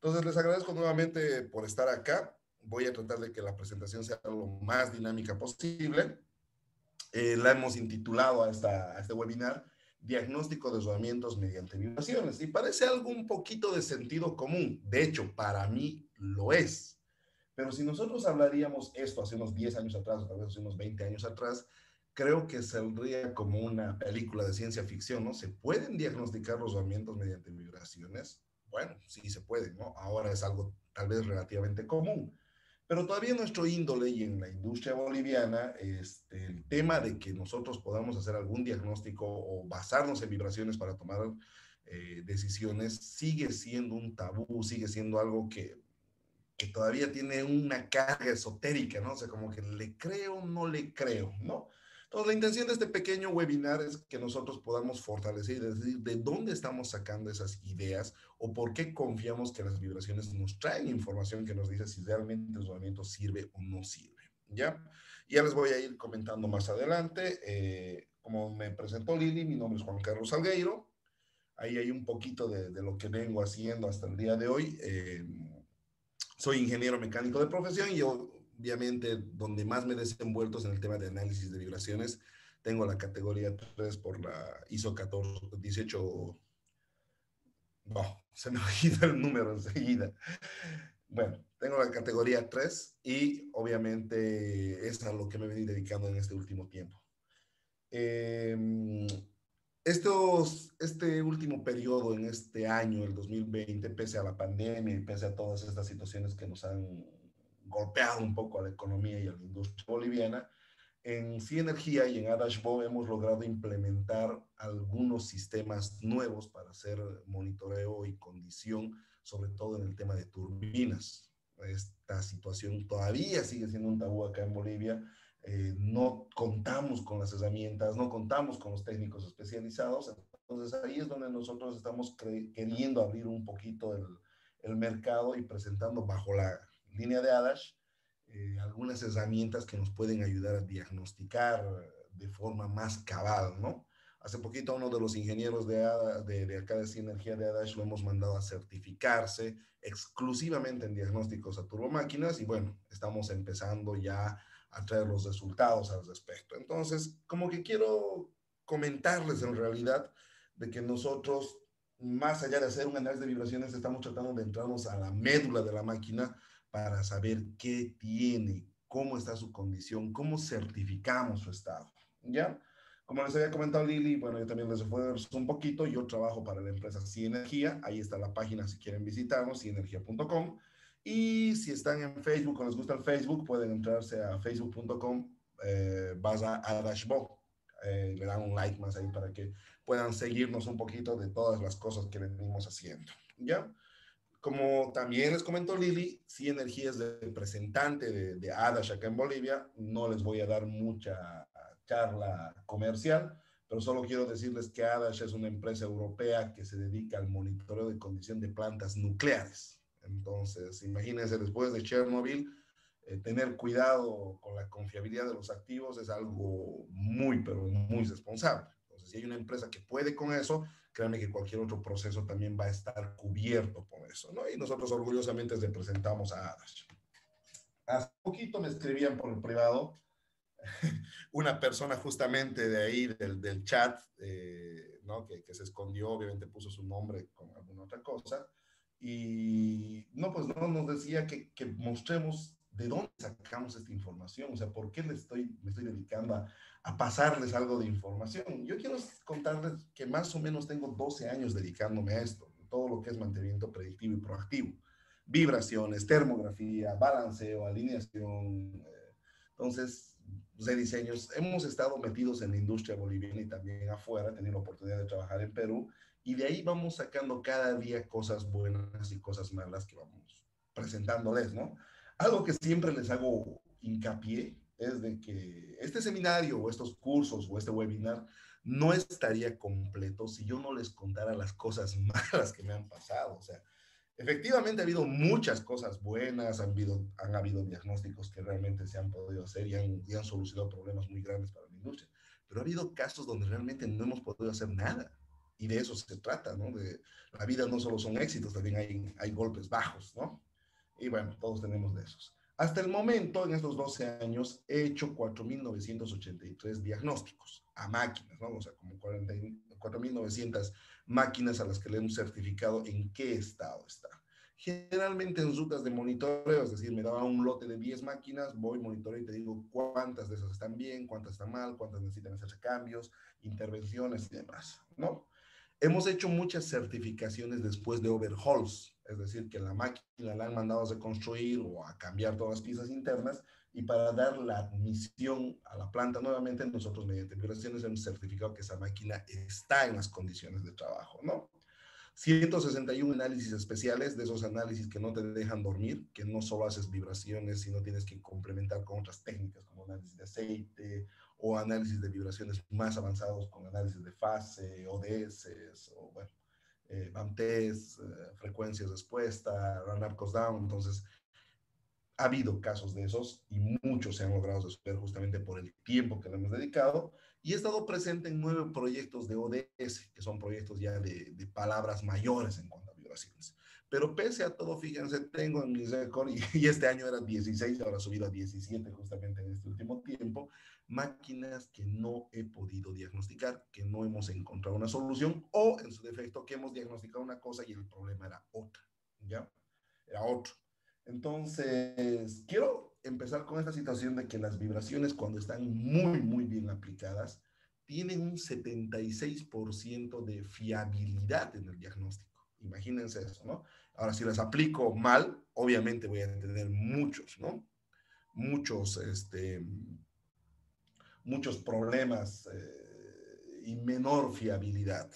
Entonces, les agradezco nuevamente por estar acá. Voy a tratar de que la presentación sea lo más dinámica posible. La hemos intitulado a este webinar Diagnóstico de rodamientos mediante vibraciones. Y parece algo un poquito de sentido común. De hecho, para mí lo es. Pero si nosotros hablaríamos esto hace unos 10 años atrás, o tal vez hace unos 20 años atrás, creo que saldría como una película de ciencia ficción, ¿no? ¿Se pueden diagnosticar los rodamientos mediante vibraciones? Bueno, sí se puede, ¿no? Ahora es algo tal vez relativamente común. Pero todavía en nuestro índole y en la industria boliviana, el tema de que nosotros podamos hacer algún diagnóstico o basarnos en vibraciones para tomar decisiones sigue siendo un tabú, sigue siendo algo que todavía tiene una carga esotérica, ¿no? O sea, como que le creo, no le creo, ¿no? Entonces, la intención de este pequeño webinar es que nosotros podamos fortalecer y decir de dónde estamos sacando esas ideas o por qué confiamos que las vibraciones nos traen información que nos dice si realmente el tratamiento sirve o no sirve, ¿ya? Ya les voy a ir comentando más adelante. Como me presentó Lili, mi nombre es Juan Carlos Salgueiro. Ahí hay un poquito de lo que vengo haciendo hasta el día de hoy. Soy ingeniero mecánico de profesión y obviamente donde más me he desenvuelto es en el tema de análisis de vibraciones. Tengo la categoría 3 por la ISO 14, 18, no, se me ha ido el número enseguida. Bueno, tengo la categoría 3 y obviamente es a lo que me he venido dedicando en este último tiempo. Eh, este último periodo, en este año, el 2020, pese a la pandemia y pese a todas estas situaciones que nos han golpeado un poco a la economía y a la industria boliviana, en Energía y en Adashbo hemos logrado implementar algunos sistemas nuevos para hacer monitoreo y condición, sobre todo en el tema de turbinas. Esta situación todavía sigue siendo un tabú acá en Bolivia. No contamos con las herramientas, no contamos con los técnicos especializados. Entonces ahí es donde nosotros estamos queriendo abrir un poquito el mercado y presentando bajo la línea de Adash algunas herramientas que nos pueden ayudar a diagnosticar de forma más cabal, ¿no? Hace poquito a uno de los ingenieros de acá de Sinergia de Adash lo hemos mandado a certificarse exclusivamente en diagnósticos a turbomáquinas y bueno, estamos empezando ya a traer los resultados al respecto. Entonces, como que quiero comentarles en realidad de que nosotros, más allá de hacer un análisis de vibraciones, estamos tratando de entrarnos a la médula de la máquina para saber qué tiene, cómo está su condición, cómo certificamos su estado, ¿ya? Como les había comentado Lili, bueno, yo también les esfuerzo un poquito, yo trabajo para la empresa Energía, ahí está la página si quieren visitarnos, cienergia.com, y si están en Facebook o les gusta el Facebook, pueden entrarse a facebook.com /adashbo, le dan un like más ahí para que puedan seguirnos un poquito de todas las cosas que venimos haciendo, ¿ya? Como también les comentó Lili, sí Energía es el representante de Adash acá en Bolivia. No les voy a dar mucha charla comercial, pero solo quiero decirles que Adash es una empresa europea que se dedica al monitoreo de condición de plantas nucleares. Entonces, imagínense, después de Chernobyl, tener cuidado con la confiabilidad de los activos es algo muy, pero muy responsable. Entonces, si hay una empresa que puede con eso, créanme que cualquier otro proceso también va a estar cubierto por eso, ¿no? Y nosotros orgullosamente representamos a Adash. Hace poquito me escribían por el privado una persona justamente de ahí, del chat, ¿no? Que se escondió, obviamente puso su nombre con alguna otra cosa, y no, pues no, nos decía que mostremos de dónde sacamos esta información, o sea, por qué me estoy dedicando a pasarles algo de información. Yo quiero contarles que más o menos tengo 12 años dedicándome a esto, todo lo que es mantenimiento predictivo y proactivo, vibraciones, termografía, balanceo, alineación, entonces, de diseños, hemos estado metidos en la industria boliviana y también afuera, tenido la oportunidad de trabajar en Perú, y de ahí vamos sacando cada día cosas buenas y cosas malas que vamos presentándoles, ¿no? Algo que siempre les hago hincapié es de que este seminario o estos cursos o este webinar no estaría completo si yo no les contara las cosas malas que me han pasado. O sea, efectivamente ha habido muchas cosas buenas, han habido diagnósticos que realmente se han podido hacer y han solucionado problemas muy grandes para la industria, pero ha habido casos donde realmente no hemos podido hacer nada. y de eso se trata, ¿no? La vida no solo son éxitos, también hay golpes bajos, ¿no? Y bueno, todos tenemos de esos. Hasta el momento, en estos 12 años, he hecho 4.983 diagnósticos a máquinas, ¿no? O sea, como 4.900 máquinas a las que le hemos certificado en qué estado está. Generalmente en rutas de monitoreo, es decir, me daba un lote de 10 máquinas, voy, monitoreo y te digo cuántas de esas están bien, cuántas están mal, cuántas necesitan hacerse cambios, intervenciones y demás, ¿no? Hemos hecho muchas certificaciones después de overhauls, es decir, que la máquina la han mandado a reconstruir o a cambiar todas las piezas internas, y para dar la admisión a la planta nuevamente, nosotros mediante vibraciones hemos certificado que esa máquina está en las condiciones de trabajo, ¿no? 161 análisis especiales, de esos análisis que no te dejan dormir, que no solo haces vibraciones, sino tienes que complementar con otras técnicas como análisis de aceite o análisis de vibraciones más avanzados con análisis de fase, ODS, o bueno, BAM-test, frecuencias de respuesta, run up, cost down. Entonces, ha habido casos de esos y muchos se han logrado resolver justamente por el tiempo que le hemos dedicado. Y he estado presente en 9 proyectos de ODS, que son proyectos ya de palabras mayores en cuanto a vibraciones. Pero pese a todo, fíjense, tengo en mi récord, y este año era 16, ahora ha subido a 17 justamente en este último tiempo, máquinas que no he podido diagnosticar, que no hemos encontrado una solución, o en su defecto que hemos diagnosticado una cosa y el problema era otra, ¿ya? Era otro. Entonces, quiero empezar con esta situación de que las vibraciones, cuando están muy, muy bien aplicadas, tienen un 76% de fiabilidad en el diagnóstico. Imagínense eso, ¿no? Ahora, si las aplico mal, obviamente voy a tener muchos, ¿no? Muchos, muchos problemas y menor fiabilidad.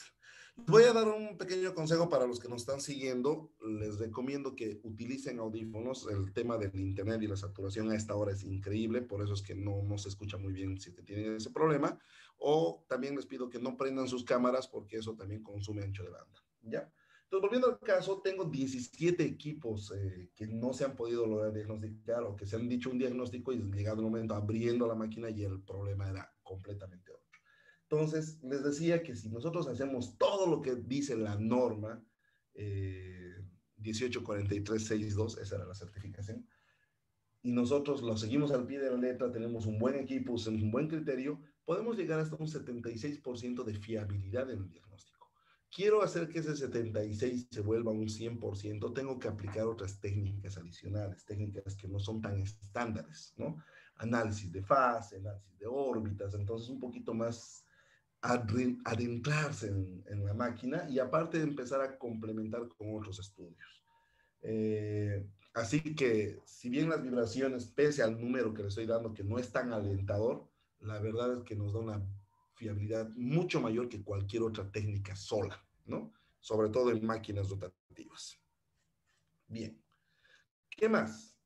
Voy a dar un pequeño consejo para los que nos están siguiendo. Les recomiendo que utilicen audífonos. El tema del internet y la saturación a esta hora es increíble, por eso es que no se escucha muy bien si tienen ese problema. O también les pido que no prendan sus cámaras porque eso también consume ancho de banda. ¿Ya? Entonces, volviendo al caso, tengo 17 equipos que no se han podido lograr diagnosticar, o que se han dicho un diagnóstico y llegado el momento abriendo la máquina y el problema era completamente otro. Entonces, les decía que si nosotros hacemos todo lo que dice la norma 184362, esa era la certificación, y nosotros lo seguimos al pie de la letra, tenemos un buen equipo, tenemos un buen criterio, podemos llegar hasta un 76% de fiabilidad en el diagnóstico. Quiero hacer que ese 76 se vuelva un 100%, tengo que aplicar otras técnicas adicionales, técnicas que no son tan estándares, ¿no? Análisis de fase, análisis de órbitas, entonces un poquito más adentrarse en la máquina, y aparte de empezar a complementar con otros estudios. Así que, si bien las vibraciones, pese al número que le estoy dando, que no es tan alentador, la verdad es que nos da una fiabilidad mucho mayor que cualquier otra técnica sola, ¿no? Sobre todo en máquinas rotativas. Bien, ¿qué más?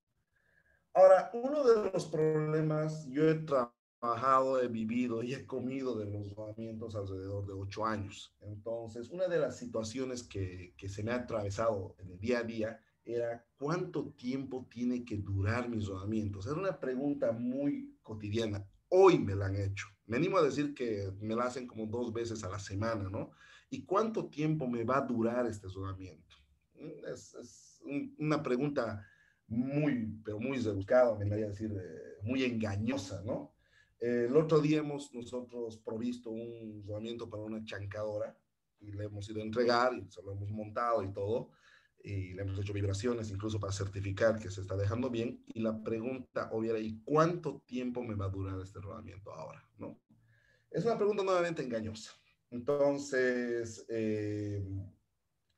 Ahora, uno de los problemas, yo he trabajado, he vivido y he comido de los rodamientos alrededor de 8 años. Entonces, una de las situaciones que se me ha atravesado en el día a día era cuánto tiempo tiene que durar mis rodamientos. Era una pregunta muy cotidiana. Hoy me la han hecho. Me animo a decir que me la hacen como 2 veces a la semana, ¿no? ¿Y cuánto tiempo me va a durar este rodamiento? Es una pregunta muy, pero muy rebuscada, me voy a decir, muy engañosa, ¿no? El otro día hemos nosotros provisto un rodamiento para una chancadora y le hemos ido a entregar y se lo hemos montado y todo, y le hemos hecho vibraciones incluso para certificar que se está dejando bien, y la pregunta obvia era, ¿y cuánto tiempo me va a durar este rodamiento ahora? ¿No? Es una pregunta nuevamente engañosa. Entonces,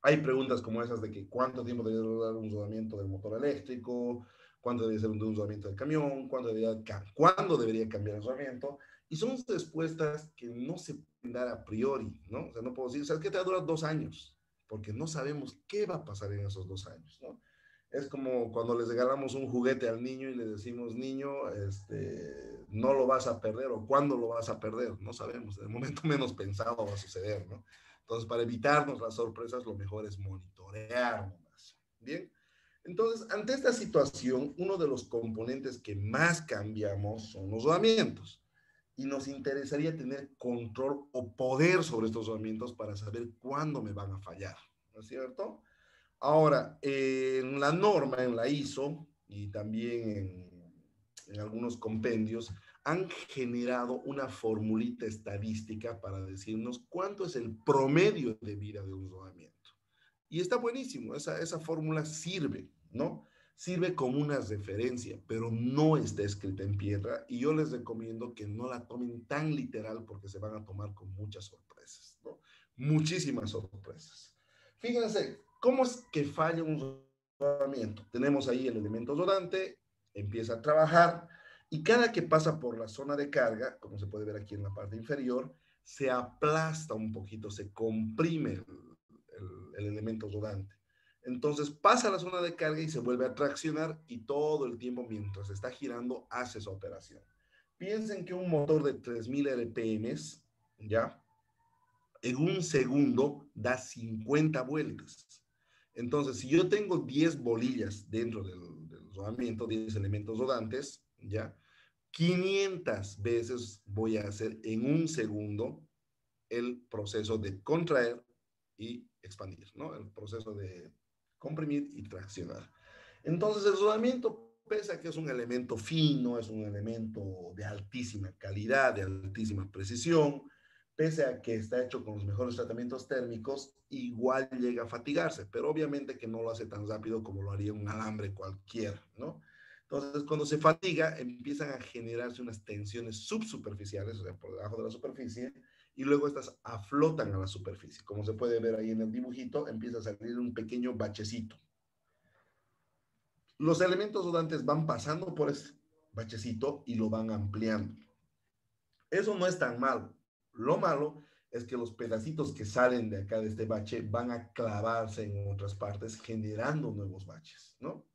hay preguntas como esas de que cuánto tiempo debería durar un rodamiento del motor eléctrico, cuánto debería ser un rodamiento del camión, cuándo debería cambiar el rodamiento, y son respuestas que no se pueden dar a priori, ¿no? O sea, no puedo decir, ¿sabes qué? Te va a durar 2 años, porque no sabemos qué va a pasar en esos 2 años, ¿no? Es como cuando les regalamos un juguete al niño y le decimos, niño, no lo vas a perder, o cuándo lo vas a perder, no sabemos, en el momento menos pensado va a suceder, ¿no? Entonces, para evitarnos las sorpresas, lo mejor es monitorear nomás. Bien. Entonces, ante esta situación, uno de los componentes que más cambiamos son los rodamientos. y nos interesaría tener control o poder sobre estos rodamientos para saber cuándo me van a fallar, ¿no es cierto? Ahora, en la norma, en la ISO y también en algunos compendios, han generado una formulita estadística para decirnos cuánto es el promedio de vida de un rodamiento. Y está buenísimo, esa fórmula sirve, ¿no? Sirve como una referencia, pero no está escrita en piedra y yo les recomiendo que no la tomen tan literal porque se van a tomar con muchas sorpresas, ¿no? Muchísimas sorpresas. Fíjense, ¿cómo es que falla un rodamiento? Tenemos ahí el elemento rodante, empieza a trabajar y cada que pasa por la zona de carga, como se puede ver aquí en la parte inferior, se aplasta un poquito, se comprime el elemento rodante. Entonces pasa a la zona de carga y se vuelve a traccionar y todo el tiempo mientras está girando hace esa operación. Piensen que un motor de 3000 RPM, ¿ya? En un segundo da 50 vueltas. Entonces, si yo tengo 10 bolillas dentro del rodamiento, 10 elementos rodantes, ¿ya? 500 veces voy a hacer en un segundo el proceso de contraer y expandir, ¿no? El proceso de comprimir y traccionar. Entonces, el rodamiento, pese a que es un elemento fino, es un elemento de altísima calidad, de altísima precisión, pese a que está hecho con los mejores tratamientos térmicos, igual llega a fatigarse, pero obviamente que no lo hace tan rápido como lo haría un alambre cualquiera, ¿no? Entonces, cuando se fatiga, empiezan a generarse unas tensiones subsuperficiales, o sea, por debajo de la superficie, y luego estas aflotan a la superficie. Como se puede ver ahí en el dibujito, empieza a salir un pequeño bachecito. Los elementos rodantes van pasando por ese bachecito y lo van ampliando. Eso no es tan malo. Lo malo es que los pedacitos que salen de acá de este bache van a clavarse en otras partes generando nuevos baches, ¿no?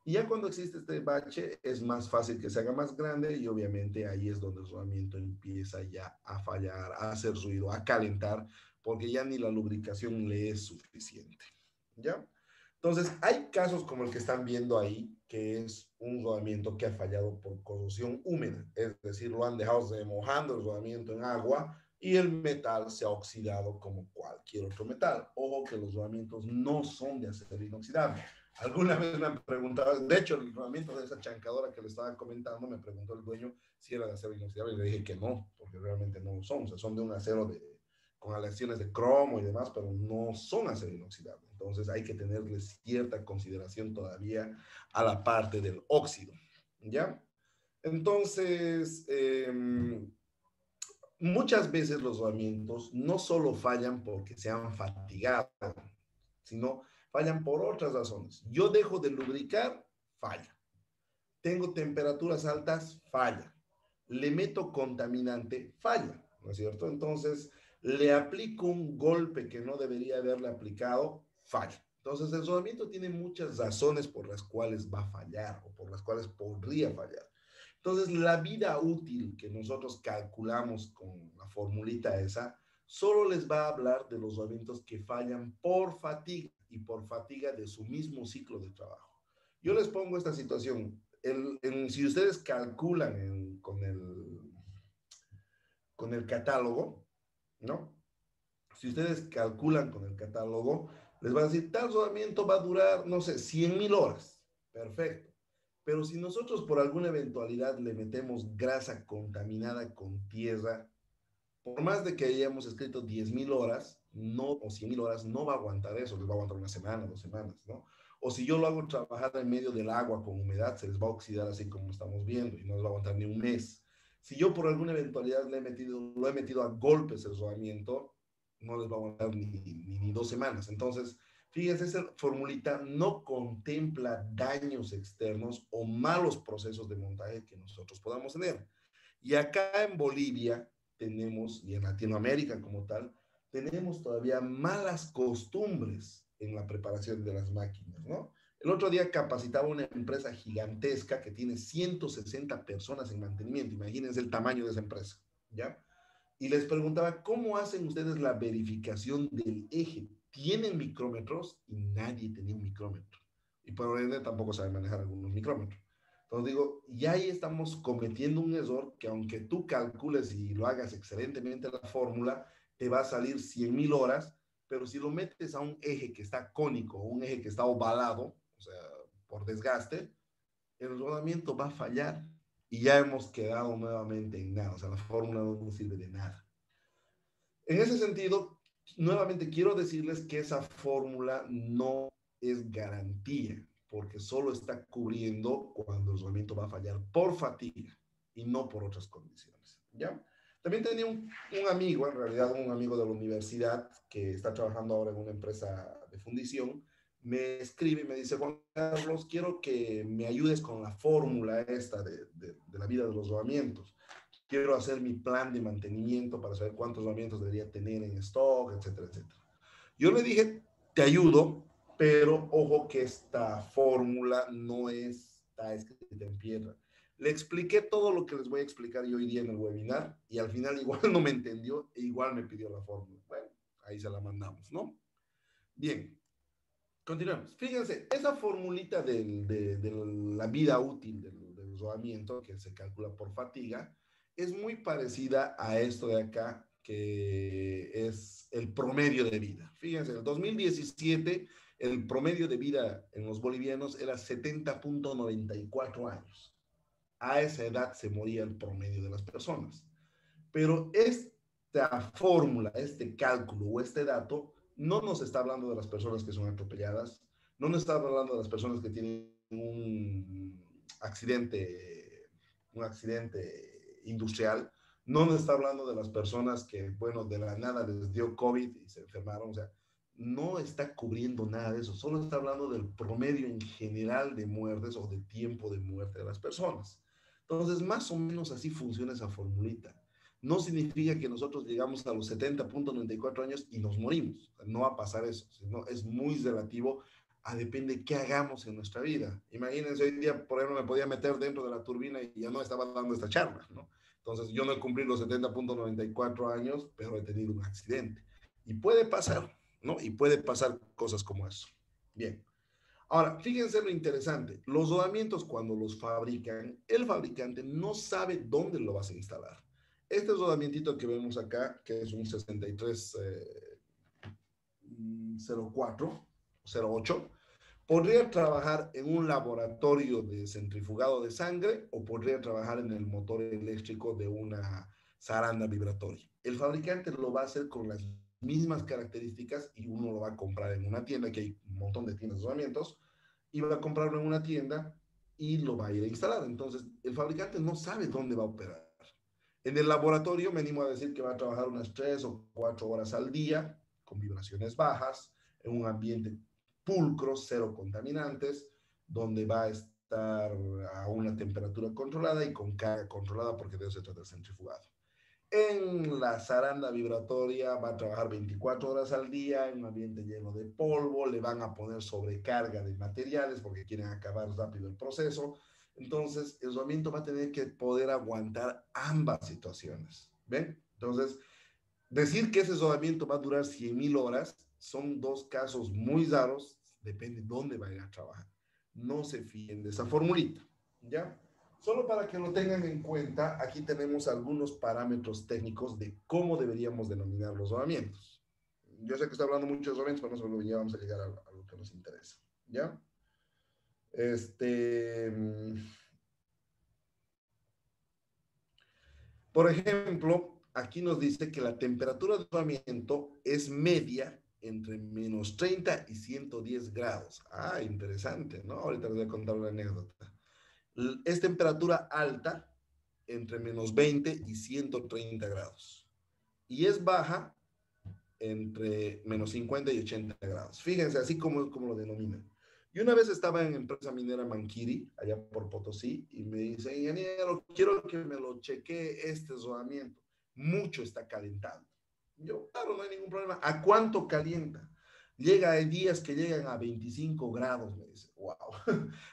Y ya cuando existe este bache es más fácil que se haga más grande y obviamente ahí es donde el rodamiento empieza ya a fallar, a hacer ruido, a calentar, porque ya ni la lubricación le es suficiente, ¿ya? Entonces, hay casos como el que están viendo ahí, que es un rodamiento que ha fallado por corrosión húmeda, es decir, lo han dejado remojando el rodamiento en agua y el metal se ha oxidado como cualquier otro metal. Ojo que los rodamientos no son de acero inoxidable. Alguna vez me han preguntado, de hecho, el rodamiento de esa chancadora que le estaba comentando, me preguntó el dueño si era de acero inoxidable y le dije que no, porque realmente no lo son, o sea, son de un acero con aleaciones de cromo y demás, pero no son acero inoxidable. Entonces hay que tenerle cierta consideración todavía a la parte del óxido, ¿ya? Entonces, muchas veces los rodamientos no solo fallan porque se han fatigado, sino fallan por otras razones. Yo dejo de lubricar, falla. Tengo temperaturas altas, falla. Le meto contaminante, falla, ¿no es cierto? Entonces, le aplico un golpe que no debería haberle aplicado, falla. Entonces, el rodamiento tiene muchas razones por las cuales va a fallar o por las cuales podría fallar. Entonces, la vida útil que nosotros calculamos con la formulita esa, solo les va a hablar de los rodamientos que fallan por fatiga y por fatiga de su mismo ciclo de trabajo. Yo les pongo esta situación. Si ustedes calculan con el catálogo, ¿no? Si ustedes calculan con el catálogo, les va a decir, tal rodamiento va a durar, no sé, 100,000 horas. Perfecto. Pero si nosotros por alguna eventualidad le metemos grasa contaminada con tierra, por más de que hayamos escrito 10,000 horas, no, o 100,000 horas, no va a aguantar eso, les va a aguantar una semana, 2 semanas, ¿no? O si yo lo hago trabajar en medio del agua con humedad, se les va a oxidar así como estamos viendo y no les va a aguantar ni un mes. Si yo por alguna eventualidad lo he metido a golpes el rodamiento, no les va a aguantar ni 2 semanas. Entonces, fíjense, esa formulita no contempla daños externos o malos procesos de montaje que nosotros podamos tener. Y acá en Bolivia tenemos, y en Latinoamérica como tal, tenemos todavía malas costumbres en la preparación de las máquinas, ¿no? El otro día capacitaba una empresa gigantesca que tiene 160 personas en mantenimiento. Imagínense el tamaño de esa empresa, ¿ya? Y les preguntaba, ¿cómo hacen ustedes la verificación del eje? ¿Tienen micrómetros? Y nadie tenía un micrómetro. Y por ende tampoco sabe manejar algunos micrómetros. Entonces digo, y ahí estamos cometiendo un error que aunque tú calcules y lo hagas excelentemente la fórmula, te va a salir 100.000 horas, pero si lo metes a un eje que está cónico, un eje que está ovalado, o sea, por desgaste, el rodamiento va a fallar y ya hemos quedado nuevamente en nada, o sea, la fórmula no nos sirve de nada. En ese sentido, nuevamente quiero decirles que esa fórmula no es garantía, porque solo está cubriendo cuando el rodamiento va a fallar por fatiga y no por otras condiciones. ¿Ya? También tenía un amigo, en realidad un amigo de la universidad, que está trabajando ahora en una empresa de fundición, me escribe y me dice, Juan Carlos, quiero que me ayudes con la fórmula esta de la vida de los rodamientos. Quiero hacer mi plan de mantenimiento para saber cuántos rodamientos debería tener en stock, etcétera, etcétera. Yo le dije, te ayudo, pero ojo que esta fórmula no está escrita en piedra. Le expliqué todo lo que les voy a explicar yo hoy día en el webinar y al final igual no me entendió e igual me pidió la fórmula. Bueno, ahí se la mandamos, ¿no? Bien, continuamos. Fíjense, esa formulita de la vida útil del rodamiento, que se calcula por fatiga, es muy parecida a esto de acá, que es el promedio de vida. Fíjense, en el 2017 el promedio de vida en los bolivianos era 70.94 años. A esa edad se moría el promedio de las personas. Pero esta fórmula, este cálculo o este dato no nos está hablando de las personas que son atropelladas, no nos está hablando de las personas que tienen un accidente industrial, no nos está hablando de las personas que, bueno, de la nada les dio COVID y se enfermaron, o sea, no está cubriendo nada de eso, solo está hablando del promedio en general de muertes o de tiempo de muerte de las personas. Entonces, más o menos así funciona esa formulita. No significa que nosotros llegamos a los 70.94 años y nos morimos. No va a pasar eso, sino es muy relativo a depende de qué hagamos en nuestra vida. Imagínense, hoy día, por ejemplo, me podía meter dentro de la turbina y ya no estaba dando esta charla, ¿no? Entonces, yo no he cumplido los 70.94 años, pero he tenido un accidente. Y puede pasar, ¿no? Y puede pasar cosas como eso. Bien. Ahora, fíjense lo interesante. Los rodamientos, cuando los fabrican, el fabricante no sabe dónde lo vas a instalar. Este rodamientito que vemos acá, que es un 6304-08, podría trabajar en un laboratorio de centrifugado de sangre o podría trabajar en el motor eléctrico de una zaranda vibratoria. El fabricante lo va a hacer con las mismas características y uno lo va a comprar en una tienda, que hay un montón de tiendas de rodamientos, y va a comprarlo en una tienda y lo va a ir a instalar. Entonces, el fabricante no sabe dónde va a operar. En el laboratorio me animo a decir que va a trabajar unas 3 o 4 horas al día, con vibraciones bajas, en un ambiente pulcro, cero contaminantes, donde va a estar a una temperatura controlada y con carga controlada, porque de eso se trata el centrifugado. En la zaranda vibratoria va a trabajar 24 horas al día en un ambiente lleno de polvo, le van a poner sobrecarga de materiales porque quieren acabar rápido el proceso. Entonces, el rodamiento va a tener que poder aguantar ambas situaciones. ¿Ven? Entonces, decir que ese rodamiento va a durar 100.000 horas son dos casos muy raros, depende de dónde vayan a trabajar. No se fíen de esa formulita. ¿Ya? Solo para que lo tengan en cuenta, aquí tenemos algunos parámetros técnicos de cómo deberíamos denominar los rodamientos. Yo sé que estoy hablando mucho de rodamientos, pero nosotros ya vamos a llegar a lo que nos interesa. ¿Ya? Por ejemplo, aquí nos dice que la temperatura de rodamiento es media entre menos 30 y 110 grados. Ah, interesante, ¿no? Ahorita les voy a contar una anécdota. Es temperatura alta entre menos 20 y 130 grados. Y es baja entre menos 50 y 80 grados. Fíjense, así como lo denominan. Y una vez estaba en empresa minera Manquiri, allá por Potosí, y me dice, ingeniero, quiero que me lo chequee este rodamiento. Mucho está calentando. Yo, claro, no hay ningún problema. ¿A cuánto calienta? Llega, hay días que llegan a 25 grados, me dice. Wow.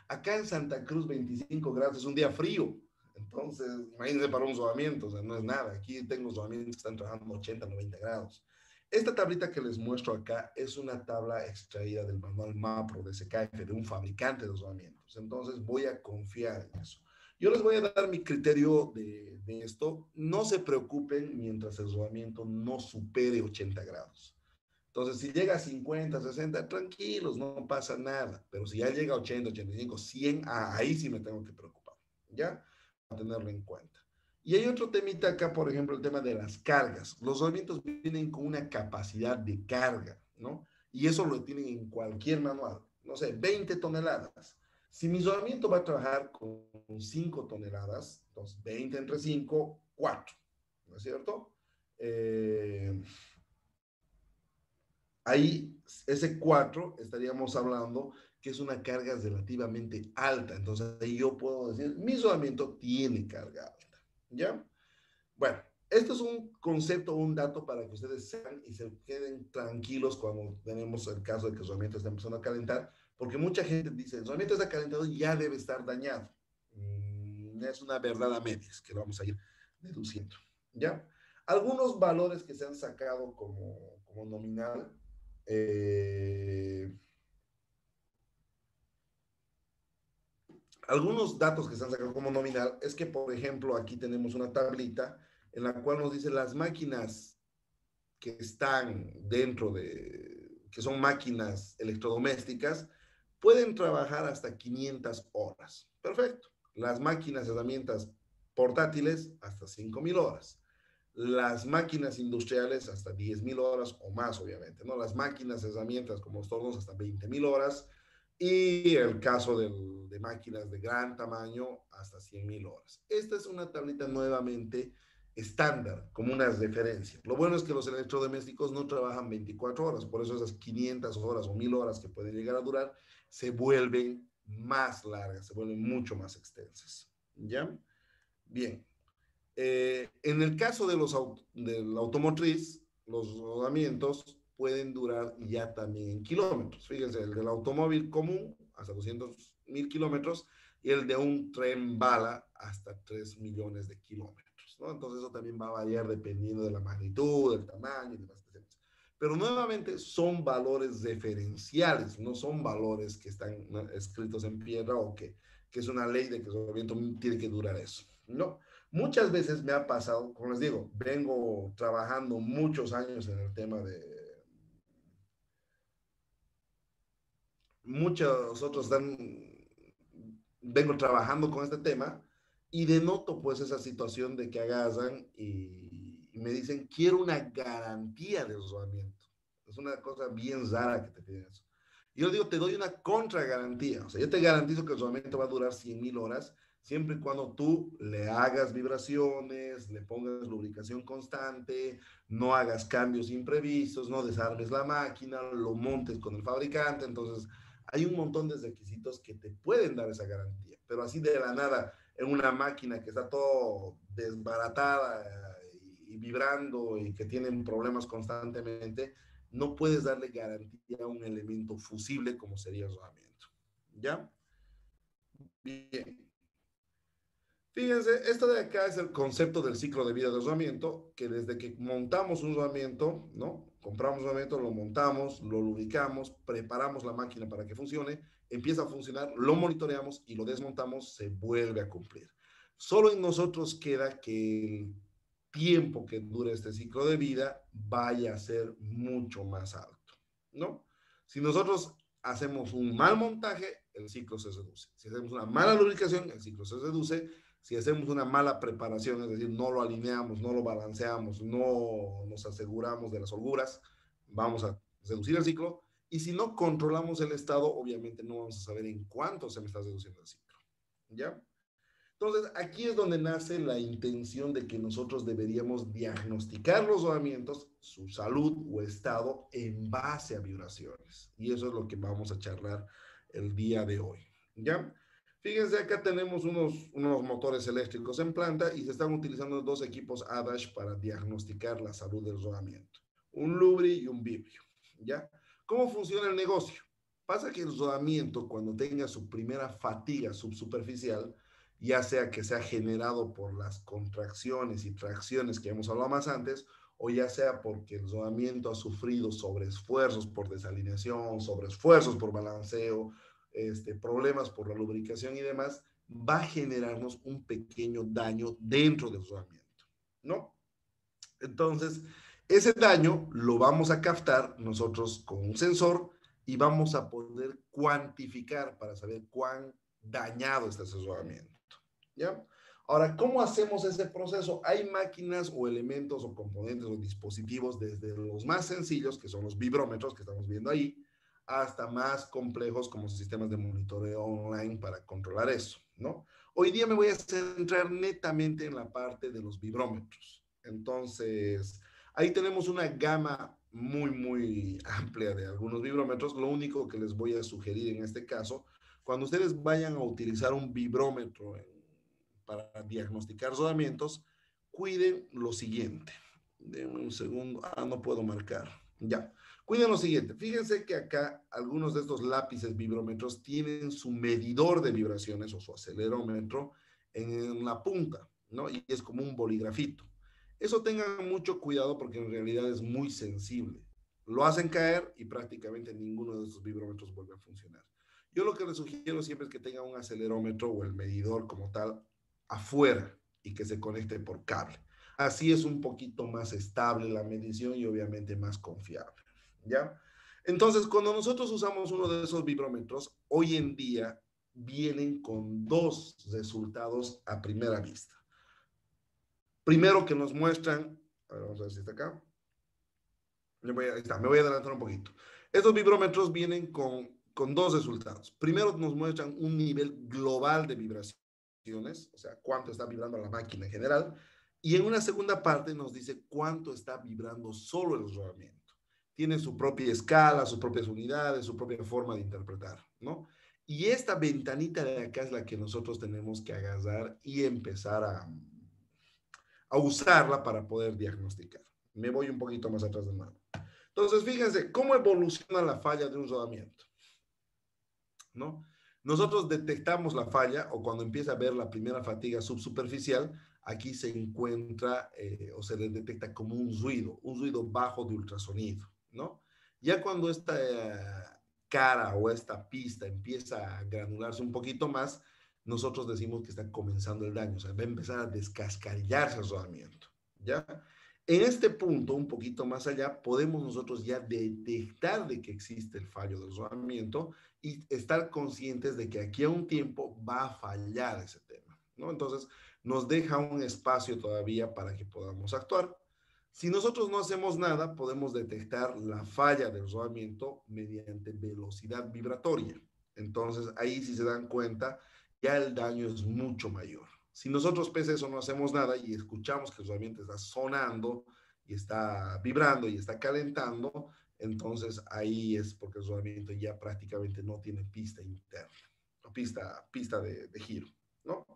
Acá en Santa Cruz 25 grados es un día frío. Entonces, imagínense para un rodamiento, o sea, no es nada. Aquí tengo rodamientos que están trabajando 80, 90 grados. Esta tablita que les muestro acá es una tabla extraída del manual MAPRO de SKF, de un fabricante de rodamientos. Entonces voy a confiar en eso. Yo les voy a dar mi criterio de esto. No se preocupen mientras el rodamiento no supere 80 grados. Entonces, si llega a 50, 60, tranquilos, no pasa nada. Pero si ya llega a 80, 85, 100, ahí sí me tengo que preocupar. ¿Ya? A tenerlo en cuenta. Y hay otro temita acá, por ejemplo, el tema de las cargas. Los rodamientos vienen con una capacidad de carga, ¿no? Y eso lo tienen en cualquier manual. No sé, 20 toneladas. Si mi rodamiento va a trabajar con 5 toneladas, entonces 20 entre 5, 4. ¿No es cierto? Eh, Ahí, ese 4 estaríamos hablando que es una carga relativamente alta. Entonces, ahí yo puedo decir, mi rodamiento tiene carga alta. ¿Ya? Bueno, esto es un concepto, un dato para que ustedes sepan y se queden tranquilos cuando tenemos el caso de que el rodamiento está empezando a calentar, porque mucha gente dice, el rodamiento está calentado y ya debe estar dañado. Es una verdad a medias que lo vamos a ir deduciendo. ¿Ya? Algunos valores que se han sacado como nominal. eh, Algunos datos que se han sacado como nominal es que, por ejemplo, aquí tenemos una tablita en la cual nos dice las máquinas que están dentro que son máquinas electrodomésticas, pueden trabajar hasta 500 horas. Perfecto. Las máquinas, herramientas portátiles, hasta 5,000 horas. Las máquinas industriales, hasta 10,000 horas o más, obviamente, ¿no? Las máquinas, herramientas como los tornos, hasta 20,000 horas. Y el caso de máquinas de gran tamaño, hasta 100,000 horas. Esta es una tablita nuevamente estándar, como una referencia. Lo bueno es que los electrodomésticos no trabajan 24 horas, por eso esas 500 horas o 1000 horas que pueden llegar a durar se vuelven más largas, se vuelven mucho más extensas. ¿Ya? Bien. En el caso del automotriz, los rodamientos pueden durar ya también en kilómetros. Fíjense, el del automóvil común hasta 200,000 kilómetros y el de un tren bala hasta 3 millones de kilómetros, ¿no? Entonces eso también va a variar dependiendo de la magnitud, del tamaño y demás. Pero nuevamente son valores referenciales, no son valores que están escritos en piedra o que es una ley de que el rodamiento tiene que durar eso. No, muchas veces me ha pasado, como les digo, vengo trabajando muchos años en el tema de... Muchos otros vengo trabajando con este tema y denoto pues esa situación de que agarran y me dicen, quiero una garantía de rodamiento. Es una cosa bien rara que te piden eso. Y yo digo, te doy una contragarantía. O sea, yo te garantizo que el rodamiento va a durar 100,000 horas siempre y cuando tú le hagas vibraciones, le pongas lubricación constante, no hagas cambios imprevistos, no desarmes la máquina, lo montes con el fabricante. Entonces, hay un montón de requisitos que te pueden dar esa garantía, pero así de la nada, en una máquina que está todo desbaratada y vibrando y que tienen problemas constantemente, no puedes darle garantía a un elemento fusible como sería el rodamiento. ¿Ya? Bien. Fíjense, esto de acá es el concepto del ciclo de vida del rodamiento, que desde que montamos un rodamiento, ¿no? Compramos un rodamiento, lo montamos, lo lubricamos, preparamos la máquina para que funcione, empieza a funcionar, lo monitoreamos y lo desmontamos, se vuelve a cumplir. Solo en nosotros queda que el tiempo que dure este ciclo de vida vaya a ser mucho más alto, ¿no? Si nosotros hacemos un mal montaje, el ciclo se reduce. Si hacemos una mala lubricación, el ciclo se reduce. Si hacemos una mala preparación, es decir, no lo alineamos, no lo balanceamos, no nos aseguramos de las holguras, vamos a reducir el ciclo. Y si no controlamos el estado, obviamente no vamos a saber en cuánto se me está reduciendo el ciclo. ¿Ya? Entonces, aquí es donde nace la intención de que nosotros deberíamos diagnosticar los rodamientos, su salud o estado en base a vibraciones. Y eso es lo que vamos a charlar el día de hoy. ¿Ya? Fíjense, acá tenemos unos motores eléctricos en planta y se están utilizando dos equipos ADASH para diagnosticar la salud del rodamiento. Un Lubri y un Vibrio. ¿Ya? ¿Cómo funciona el negocio? Pasa que el rodamiento, cuando tenga su primera fatiga subsuperficial, ya sea que sea generado por las contracciones y tracciones que hemos hablado más antes, o ya sea porque el rodamiento ha sufrido sobreesfuerzos por desalineación, sobreesfuerzos por balanceo, problemas por la lubricación y demás, va a generarnos un pequeño daño dentro del rodamiento, ¿no? Entonces, ese daño lo vamos a captar nosotros con un sensor y vamos a poder cuantificar para saber cuán dañado está ese rodamiento. ¿Ya? Ahora, ¿cómo hacemos ese proceso? Hay máquinas o elementos o componentes o dispositivos desde los más sencillos, que son los vibrómetros que estamos viendo ahí, hasta más complejos como sistemas de monitoreo online para controlar eso, ¿no? Hoy día me voy a centrar netamente en la parte de los vibrómetros. Entonces, ahí tenemos una gama muy amplia de algunos vibrómetros. Lo único que les voy a sugerir en este caso, cuando ustedes vayan a utilizar un vibrómetro para diagnosticar rodamientos, cuiden lo siguiente. Denme un segundo. No puedo marcar. Ya. Cuiden lo siguiente. Fíjense que acá algunos de estos lápices vibrómetros tienen su medidor de vibraciones o su acelerómetro en la punta, ¿no? Y es como un boligrafito. Eso tengan mucho cuidado porque en realidad es muy sensible. Lo hacen caer y prácticamente ninguno de estos vibrómetros vuelve a funcionar. Yo lo que les sugiero siempre es que tengan un acelerómetro o el medidor como tal afuera y que se conecte por cable. Así es un poquito más estable la medición y obviamente más confiable. ¿Ya? Entonces, cuando nosotros usamos uno de esos vibrómetros, hoy en día vienen con dos resultados a primera vista. Primero que nos muestran, a ver, vamos a ver si está acá. Me voy a adelantar un poquito. Estos vibrómetros vienen con dos resultados. Primero nos muestran un nivel global de vibraciones, o sea, cuánto está vibrando la máquina en general, y en una segunda parte nos dice cuánto está vibrando solo el rodamiento. Tiene su propia escala, sus propias unidades, su propia forma de interpretar, ¿no? Y esta ventanita de acá es la que nosotros tenemos que agarrar y empezar a usarla para poder diagnosticar. Me voy un poquito más atrás de mano. Entonces, fíjense cómo evoluciona la falla de un rodamiento, ¿no? Nosotros detectamos la falla o cuando empieza a ver la primera fatiga subsuperficial, aquí se encuentra o se detecta como un ruido bajo de ultrasonido, ¿no? Ya cuando esta cara o esta pista empieza a granularse un poquito más, nosotros decimos que está comenzando el daño, o sea, va a empezar a descascarillarse el rodamiento, ¿ya? En este punto, un poquito más allá, podemos nosotros ya detectar de que existe el fallo del rodamiento y estar conscientes de que aquí a un tiempo va a fallar ese tema, ¿no? Entonces, nos deja un espacio todavía para que podamos actuar. Si nosotros no hacemos nada, podemos detectar la falla del rodamiento mediante velocidad vibratoria. Entonces, ahí si se dan cuenta, ya el daño es mucho mayor. Si nosotros, pese a eso, no hacemos nada y escuchamos que el rodamiento está sonando y está vibrando y está calentando, entonces ahí es porque el rodamiento ya prácticamente no tiene pista interna, pista de giro, ¿no?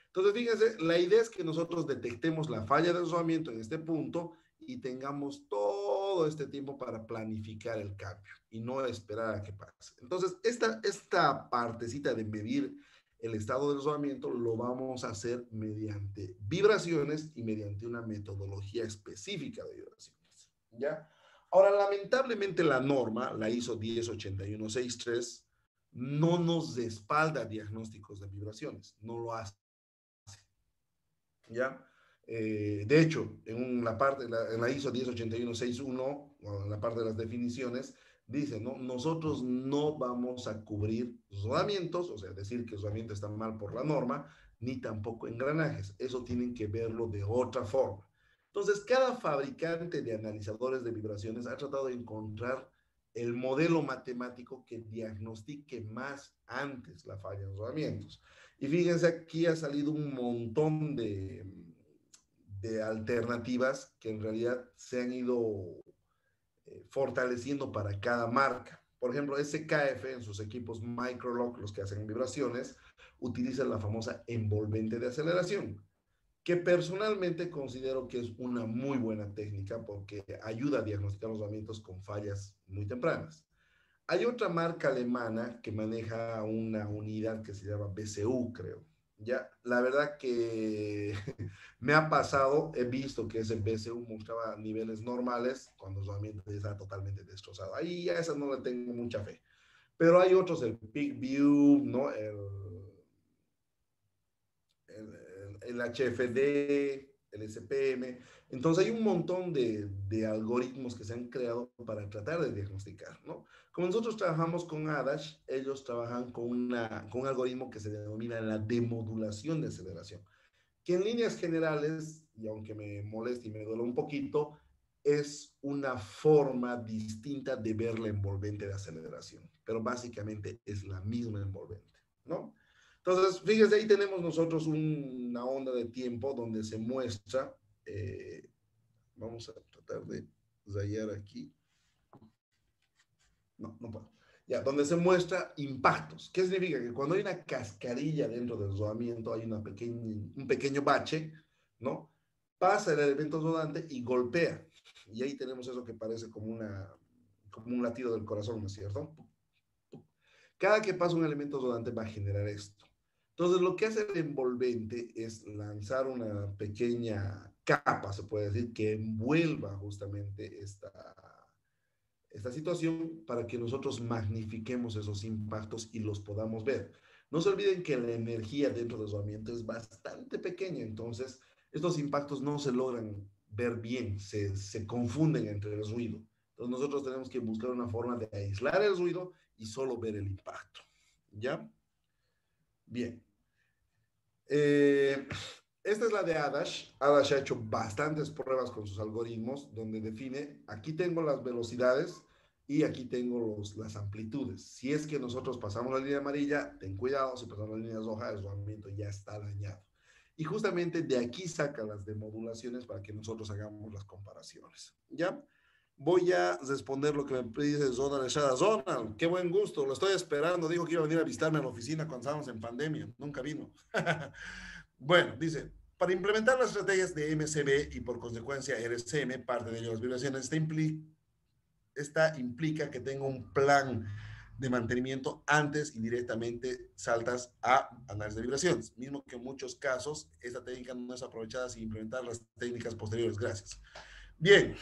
Entonces, fíjense, la idea es que nosotros detectemos la falla del rodamiento en este punto y tengamos todo este tiempo para planificar el cambio y no esperar a que pase. Entonces, esta partecita de medir el estado del rodamiento lo vamos a hacer mediante vibraciones y mediante una metodología específica de vibraciones. ¿Ya? Ahora, lamentablemente la norma, la ISO 108163, no nos respalda diagnósticos de vibraciones, no lo hace. ¿Ya? De hecho, en la ISO 108161, en la parte de las definiciones, dice, ¿no? Nosotros no vamos a cubrir rodamientos, o sea, decir que el rodamiento está mal por la norma, ni tampoco engranajes. Eso tienen que verlo de otra forma. Entonces, cada fabricante de analizadores de vibraciones ha tratado de encontrar el modelo matemático que diagnostique más antes la falla en rodamientos. Y fíjense, aquí ha salido un montón de alternativas que en realidad se han ido fortaleciendo para cada marca. Por ejemplo, SKF en sus equipos Microlock, los que hacen vibraciones, utilizan la famosa envolvente de aceleración, que personalmente considero que es una muy buena técnica porque ayuda a diagnosticar los rodamientos con fallas muy tempranas. Hay otra marca alemana que maneja una unidad que se llama BCU, creo. Ya, la verdad que me ha pasado, he visto que ese BCU mostraba niveles normales cuando su ambiente está totalmente destrozado. Ahí a esa no le tengo mucha fe. Pero hay otros, el Peak View, ¿no? El HFD, el SPM. Entonces hay un montón de algoritmos que se han creado para tratar de diagnosticar, ¿no? Como nosotros trabajamos con ADASH, ellos trabajan con un algoritmo que se denomina la demodulación de aceleración, que en líneas generales, y aunque me moleste y me duele un poquito, es una forma distinta de ver la envolvente de aceleración, pero básicamente es la misma envolvente, ¿no? Entonces, fíjese, ahí tenemos nosotros una onda de tiempo donde se muestra, eh, vamos a tratar de rayar aquí, no puedo. Ya, donde se muestra impactos. ¿Qué significa? Que cuando hay una cascarilla dentro del rodamiento, hay un pequeño bache, ¿no? Pasa el elemento rodante y golpea. Y ahí tenemos eso que parece como un latido del corazón, ¿no es cierto? Cada que pasa un elemento rodante va a generar esto. Entonces, lo que hace el envolvente es lanzar una pequeña capa, se puede decir, que envuelva justamente esta situación para que nosotros magnifiquemos esos impactos y los podamos ver. No se olviden que la energía dentro de su ambiente es bastante pequeña, entonces estos impactos no se logran ver bien, se confunden entre el ruido. Entonces nosotros tenemos que buscar una forma de aislar el ruido y solo ver el impacto. ¿Ya? Bien. Esta es la de Adash. Adash ha hecho bastantes pruebas con sus algoritmos donde define, aquí tengo las velocidades y aquí tengo las amplitudes. Si es que nosotros pasamos la línea amarilla, ten cuidado, si pasamos la línea roja, el rodamiento ya está dañado. Y justamente de aquí saca las demodulaciones para que nosotros hagamos las comparaciones. ¿Ya? Voy a responder lo que me dice Zonal Echada. Zonal, qué buen gusto, lo estoy esperando. Dijo que iba a venir a visitarme a la oficina cuando estábamos en pandemia. Nunca vino. Bueno, dice, para implementar las estrategias de MCB y por consecuencia RCM, parte de ello las vibraciones, esta implica que tenga un plan de mantenimiento antes y directamente saltas a análisis de vibraciones. Mismo que en muchos casos esta técnica no es aprovechada sin implementar las técnicas posteriores. Gracias. Bien,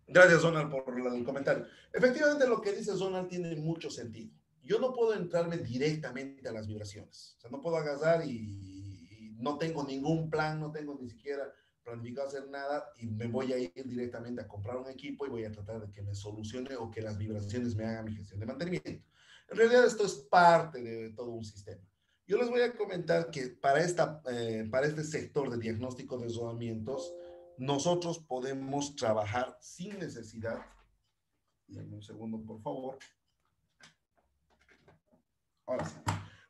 gracias, Zonal, por el comentario. Efectivamente, lo que dice Zonal tiene mucho sentido. Yo no puedo entrarme directamente a las vibraciones. O sea, no puedo agarrar y no tengo ningún plan, no tengo ni siquiera planificado hacer nada y me voy a ir directamente a comprar un equipo y voy a tratar de que me solucione o que las vibraciones me hagan mi gestión de mantenimiento. En realidad, esto es parte de todo un sistema. Yo les voy a comentar que para este sector de diagnóstico de rodamientos, nosotros podemos trabajar sin necesidad. Dame un segundo, por favor. Ahora sí.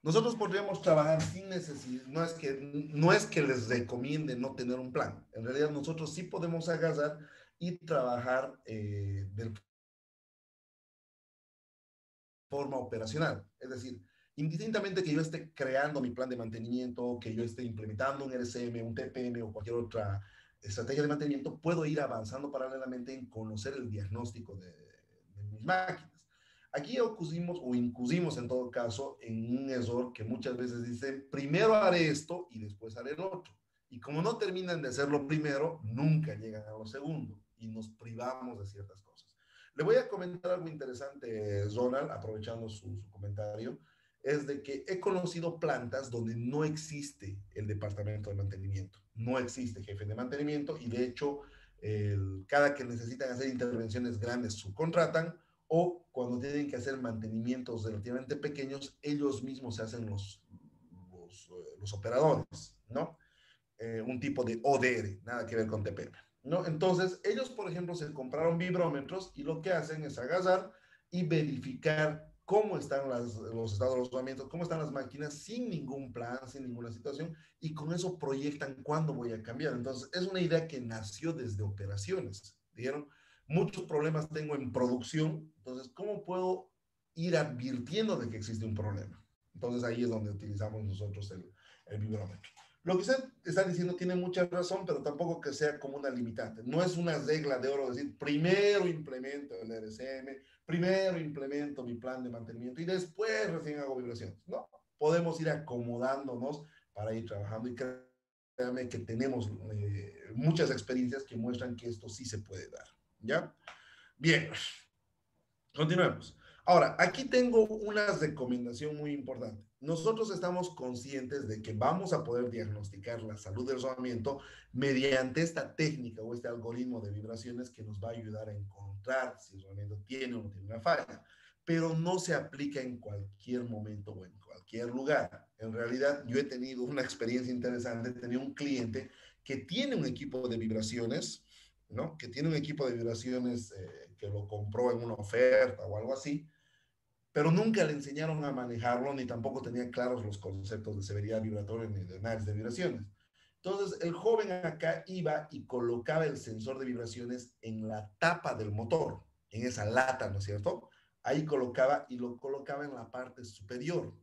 Nosotros podríamos trabajar sin necesidad. No es que les recomiende no tener un plan. En realidad, nosotros sí podemos agarrar y trabajar de forma operacional. Es decir, indistintamente que yo esté creando mi plan de mantenimiento, que yo esté implementando un RCM, un TPM o cualquier otra estrategia de mantenimiento, puedo ir avanzando paralelamente en conocer el diagnóstico de mis máquinas. Aquí incurrimos en todo caso en un error que muchas veces dicen, primero haré esto y después haré lo otro. Y como no terminan de hacerlo primero, nunca llegan a lo segundo y nos privamos de ciertas cosas. Le voy a comentar algo interesante, Ronald, aprovechando su comentario, es de que he conocido plantas donde no existe el departamento de mantenimiento, no existe jefe de mantenimiento y de hecho cada que necesitan hacer intervenciones grandes subcontratan o cuando tienen que hacer mantenimientos relativamente pequeños, ellos mismos se hacen los operadores, ¿no? Un tipo de ODR, nada que ver con TPM, ¿no? Entonces, ellos, por ejemplo, se compraron vibrómetros y lo que hacen es agarrar y verificar cómo están los estados de los rodamientos, cómo están las máquinas sin ningún plan, sin ninguna situación, y con eso proyectan cuándo voy a cambiar. Entonces, es una idea que nació desde operaciones. Dijeron, muchos problemas tengo en producción, entonces, ¿cómo puedo ir advirtiendo de que existe un problema? Entonces, ahí es donde utilizamos nosotros el vibrómetro. Lo que usted está diciendo tiene mucha razón, pero tampoco que sea como una limitante. No es una regla de oro decir, primero implemento el RCM, primero implemento mi plan de mantenimiento y después recién hago vibraciones. No, podemos ir acomodándonos para ir trabajando y créanme que tenemos muchas experiencias que muestran que esto sí se puede dar, ¿ya? Bien, continuemos. Ahora, aquí tengo una recomendación muy importante. Nosotros estamos conscientes de que vamos a poder diagnosticar la salud del razonamiento mediante esta técnica o este algoritmo de vibraciones que nos va a ayudar a encontrar si el razonamiento tiene o no tiene una falla, pero no se aplica en cualquier momento o en cualquier lugar. En realidad, yo he tenido una experiencia interesante, tenía un cliente que tiene un equipo de vibraciones, ¿no? Que tiene un equipo de vibraciones que lo compró en una oferta o algo así, pero nunca le enseñaron a manejarlo, ni tampoco tenía claros los conceptos de severidad vibratoria ni de análisis de vibraciones. Entonces, el joven acá iba y colocaba el sensor de vibraciones en la tapa del motor, en esa lata, ¿no es cierto? Ahí colocaba y lo colocaba en la parte superior.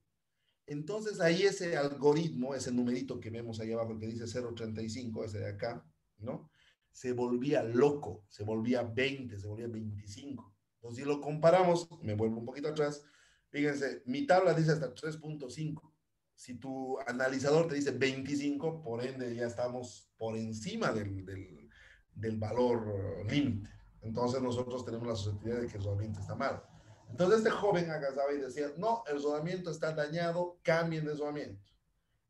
Entonces, ahí ese algoritmo, ese numerito que vemos ahí abajo, que dice 0,35, ese de acá, ¿no? Se volvía loco, se volvía 20, se volvía 25. Entonces, si lo comparamos, me vuelvo un poquito atrás, fíjense, mi tabla dice hasta 3,5. Si tu analizador te dice 25, por ende ya estamos por encima del valor límite. Entonces nosotros tenemos la susceptibilidad de que el ambiente está mal. Entonces este joven agarraba y decía, no, el rodamiento está dañado, cambien de rodamiento.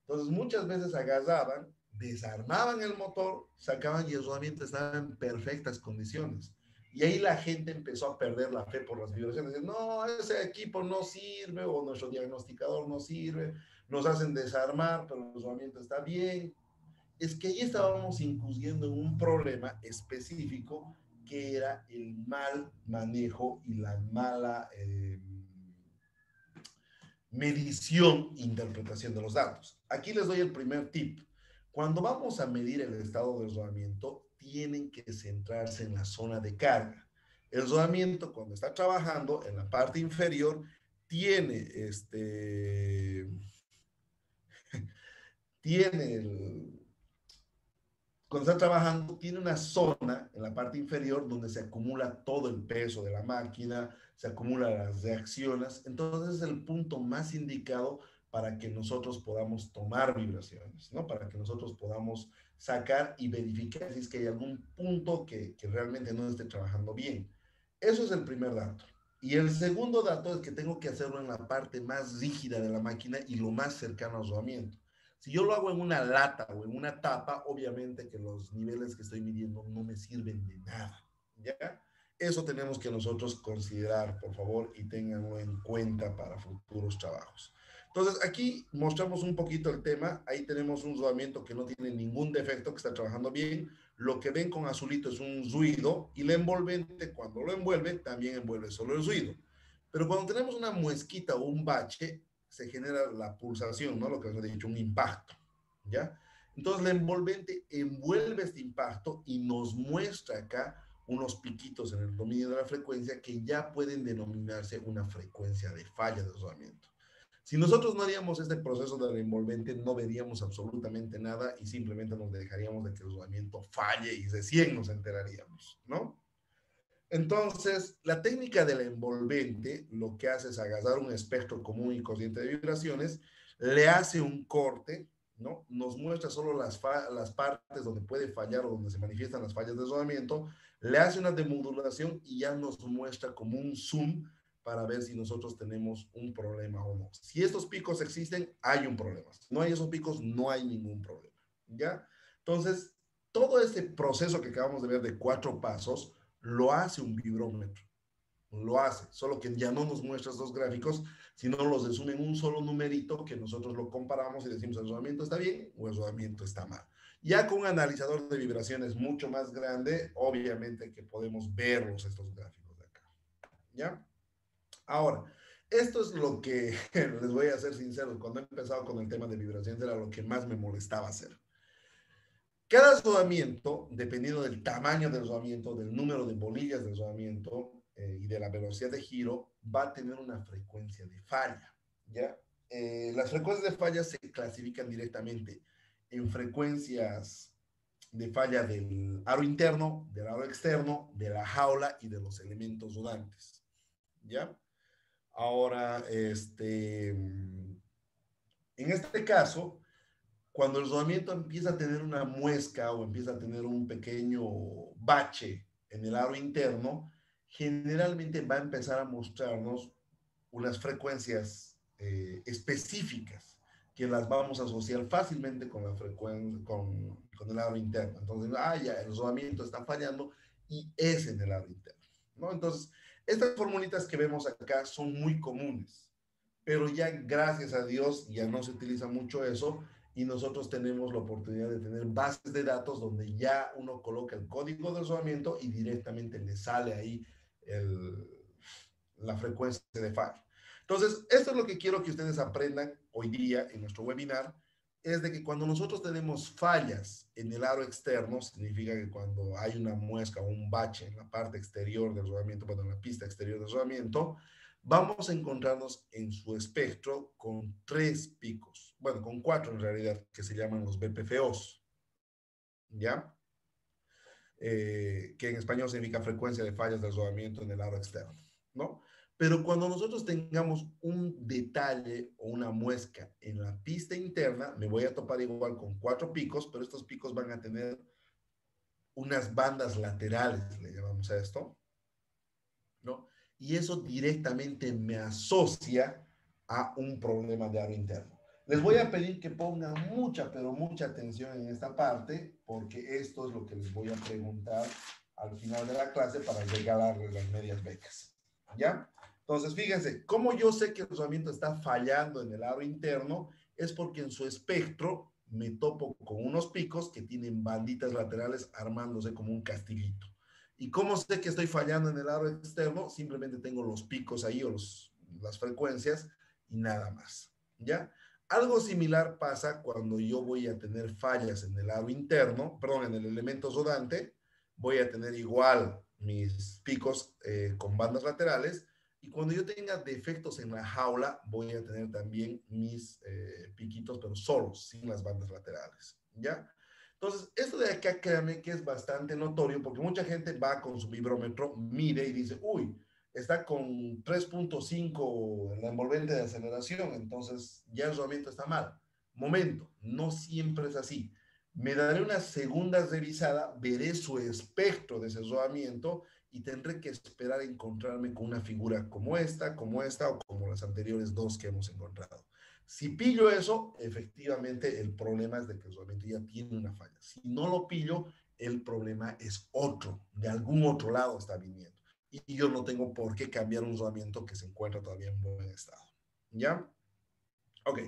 Entonces muchas veces agarraban, desarmaban el motor, sacaban y el rodamiento estaba en perfectas condiciones. Y ahí la gente empezó a perder la fe por las vibraciones. Dicen, no, ese equipo no sirve o nuestro diagnosticador no sirve, nos hacen desarmar, pero el rodamiento está bien. Es que ahí estábamos incurriendo en un problema específico que era el mal manejo y la mala medición e interpretación de los datos. Aquí les doy el primer tip. Cuando vamos a medir el estado del rodamiento, tienen que centrarse en la zona de carga. El rodamiento, cuando está trabajando en la parte inferior, tiene tiene cuando está trabajando, tiene una zona en la parte inferior donde se acumula todo el peso de la máquina, se acumulan las reacciones. Entonces es el punto más indicado para que nosotros podamos tomar vibraciones, ¿no? Para que nosotros podamos sacar y verificar si es que hay algún punto que realmente no esté trabajando bien. Eso es el primer dato. Y el segundo dato es que tengo que hacerlo en la parte más rígida de la máquina y lo más cercano al rodamiento. Si yo lo hago en una lata o en una tapa, obviamente que los niveles que estoy midiendo no me sirven de nada, ¿ya? Eso tenemos que nosotros considerar, por favor, y tenganlo en cuenta para futuros trabajos. Entonces, aquí mostramos un poquito el tema. Ahí tenemos un rodamiento que no tiene ningún defecto, que está trabajando bien. Lo que ven con azulito es un ruido y la envolvente, cuando lo envuelve, también envuelve solo el ruido. Pero cuando tenemos una muesquita o un bache, se genera la pulsación, ¿no? Lo que os he dicho, un impacto, ¿ya? Entonces la envolvente envuelve este impacto y nos muestra acá unos piquitos en el dominio de la frecuencia que ya pueden denominarse una frecuencia de falla de rodamiento. Si nosotros no haríamos este proceso de la envolvente, no veríamos absolutamente nada y simplemente nos dejaríamos de que el rodamiento falle y recién nos enteraríamos, ¿no? Entonces, la técnica de la envolvente lo que hace es agarrar un espectro común y corriente de vibraciones, le hace un corte, ¿no? Nos muestra solo las partes donde puede fallar o donde se manifiestan las fallas de rodamiento, le hace una demodulación y ya nos muestra como un zoom para ver si nosotros tenemos un problema o no. Si estos picos existen, hay un problema. Si no hay esos picos, no hay ningún problema, ¿ya? Entonces, todo este proceso que acabamos de ver de 4 pasos, lo hace un vibrómetro, lo hace, solo que ya no nos muestra dos gráficos, sino los resume en un solo numerito que nosotros lo comparamos y decimos el rodamiento está bien o el rodamiento está mal. Ya con un analizador de vibraciones mucho más grande, obviamente que podemos verlos estos gráficos de acá, ¿ya? Ahora, esto es lo que, les voy a ser sincero, cuando he empezado con el tema de vibraciones era lo que más me molestaba hacer. Cada rodamiento, dependiendo del tamaño del rodamiento, del número de bolillas del rodamiento y de la velocidad de giro, va a tener una frecuencia de falla, ¿ya? Las frecuencias de falla se clasifican directamente en frecuencias de falla del aro interno, del aro externo, de la jaula y de los elementos rodantes, ¿ya? Ahora, En este caso, cuando el rodamiento empieza a tener una muesca o empieza a tener un pequeño bache en el aro interno, generalmente va a empezar a mostrarnos unas frecuencias específicas que las vamos a asociar fácilmente con la frecuencia, con el aro interno. Entonces, ya, el rodamiento está fallando y es en el aro interno, ¿no? Entonces, estas formulitas que vemos acá son muy comunes, pero ya gracias a Dios ya no se utiliza mucho eso y nosotros tenemos la oportunidad de tener bases de datos donde ya uno coloca el código de rodamiento y directamente le sale ahí el, la frecuencia de fallo. Entonces, esto es lo que quiero que ustedes aprendan hoy día en nuestro webinar, es de que cuando nosotros tenemos fallas en el aro externo, significa que cuando hay una muesca o un bache en la parte exterior del rodamiento, bueno, en la pista exterior del rodamiento, vamos a encontrarnos en su espectro con 3 picos, bueno, con 4 en realidad, que se llaman los BPFOs, ¿ya? Que en español significa frecuencia de fallas del rodamiento en el aro externo, ¿no? Pero cuando nosotros tengamos un detalle o una muesca en la pista interna, me voy a topar igual con 4 picos, pero estos picos van a tener unas bandas laterales, le llamamos a esto, ¿no? Y eso directamente me asocia a un problema de aro interno. Les voy a pedir que pongan mucha, pero mucha atención en esta parte, porque esto es lo que les voy a preguntar al final de la clase para regalarles las medias becas. ¿Ya? Entonces, fíjense, cómo yo sé que el rodamiento está fallando en el aro interno es porque en su espectro me topo con unos picos que tienen banditas laterales armándose como un castillito. ¿Y cómo sé que estoy fallando en el aro externo? Simplemente tengo los picos ahí o las frecuencias y nada más. ¿Ya? Algo similar pasa cuando yo voy a tener fallas en el aro interno, perdón, en el elemento rodante, voy a tener igual mis picos con bandas laterales y cuando yo tenga defectos en la jaula, voy a tener también mis piquitos, pero solos, sin las bandas laterales. ¿Ya? Entonces, esto de acá, créanme que es bastante notorio porque mucha gente va con su vibrómetro, mide y dice, uy, está con 3.5 la envolvente de aceleración, entonces ya el rodamiento está mal. Momento, no siempre es así. Me daré una segunda revisada, veré su espectro de ese rodamiento y tendré que esperar a encontrarme con una figura como esta o como las anteriores dos que hemos encontrado. Si pillo eso, efectivamente el problema es de que el rodamiento ya tiene una falla. Si no lo pillo, el problema es otro, de algún otro lado está viniendo. Y yo no tengo por qué cambiar un rodamiento que se encuentra todavía en buen estado. ¿Ya? Ok.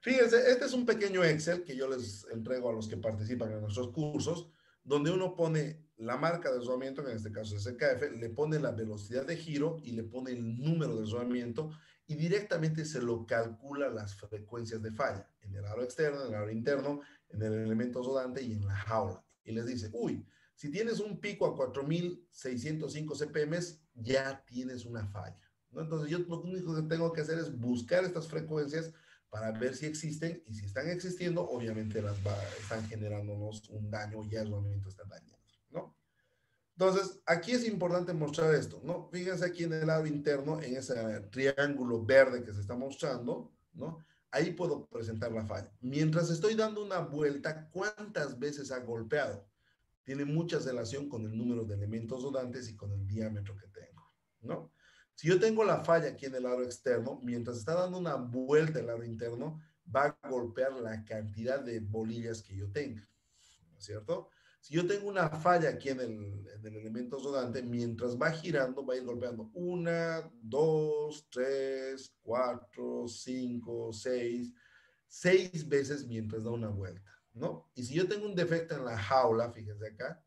Fíjense, este es un pequeño Excel que yo les entrego a los que participan en nuestros cursos, donde uno pone la marca del rodamiento, que en este caso es SKF, le pone la velocidad de giro y le pone el número del rodamiento y directamente se lo calcula las frecuencias de falla en el aro externo, en el aro interno, en el elemento rodante y en la jaula. Y les dice, uy, si tienes un pico a 4.605 CPM, ya tienes una falla, ¿no? Entonces yo lo único que tengo que hacer es buscar estas frecuencias para ver si existen y si están existiendo, obviamente están generándonos un daño y ya el rodamiento está dañado, ¿no? Entonces, aquí es importante mostrar esto, ¿no? Fíjense aquí en el lado interno, en ese triángulo verde que se está mostrando, ¿no? Ahí puedo presentar la falla. Mientras estoy dando una vuelta, ¿cuántas veces ha golpeado? Tiene mucha relación con el número de elementos rodantes y con el diámetro que tengo, ¿no? Si yo tengo la falla aquí en el aro externo, mientras está dando una vuelta el aro interno, va a golpear la cantidad de bolillas que yo tenga, ¿no es cierto? Si yo tengo una falla aquí en el elemento rodante, mientras va girando, va a ir golpeando una, dos, tres, cuatro, cinco, seis veces mientras da una vuelta, ¿no? Y si yo tengo un defecto en la jaula, fíjense acá,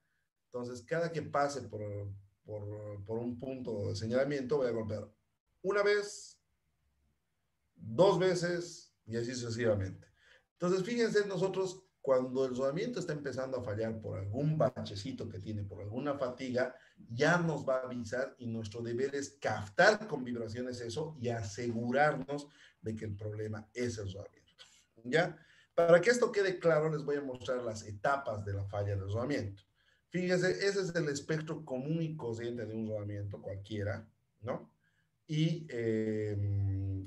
entonces cada que pase por un punto de señalamiento, voy a golpear una vez, dos veces y así sucesivamente. Entonces, fíjense nosotros cuando el rodamiento está empezando a fallar por algún bachecito que tiene, por alguna fatiga, ya nos va a avisar y nuestro deber es captar con vibraciones eso y asegurarnos de que el problema es el rodamiento. ¿Ya? Para que esto quede claro, les voy a mostrar las etapas de la falla del rodamiento. Fíjense, ese es el espectro común y corriente de un rodamiento cualquiera, ¿no? y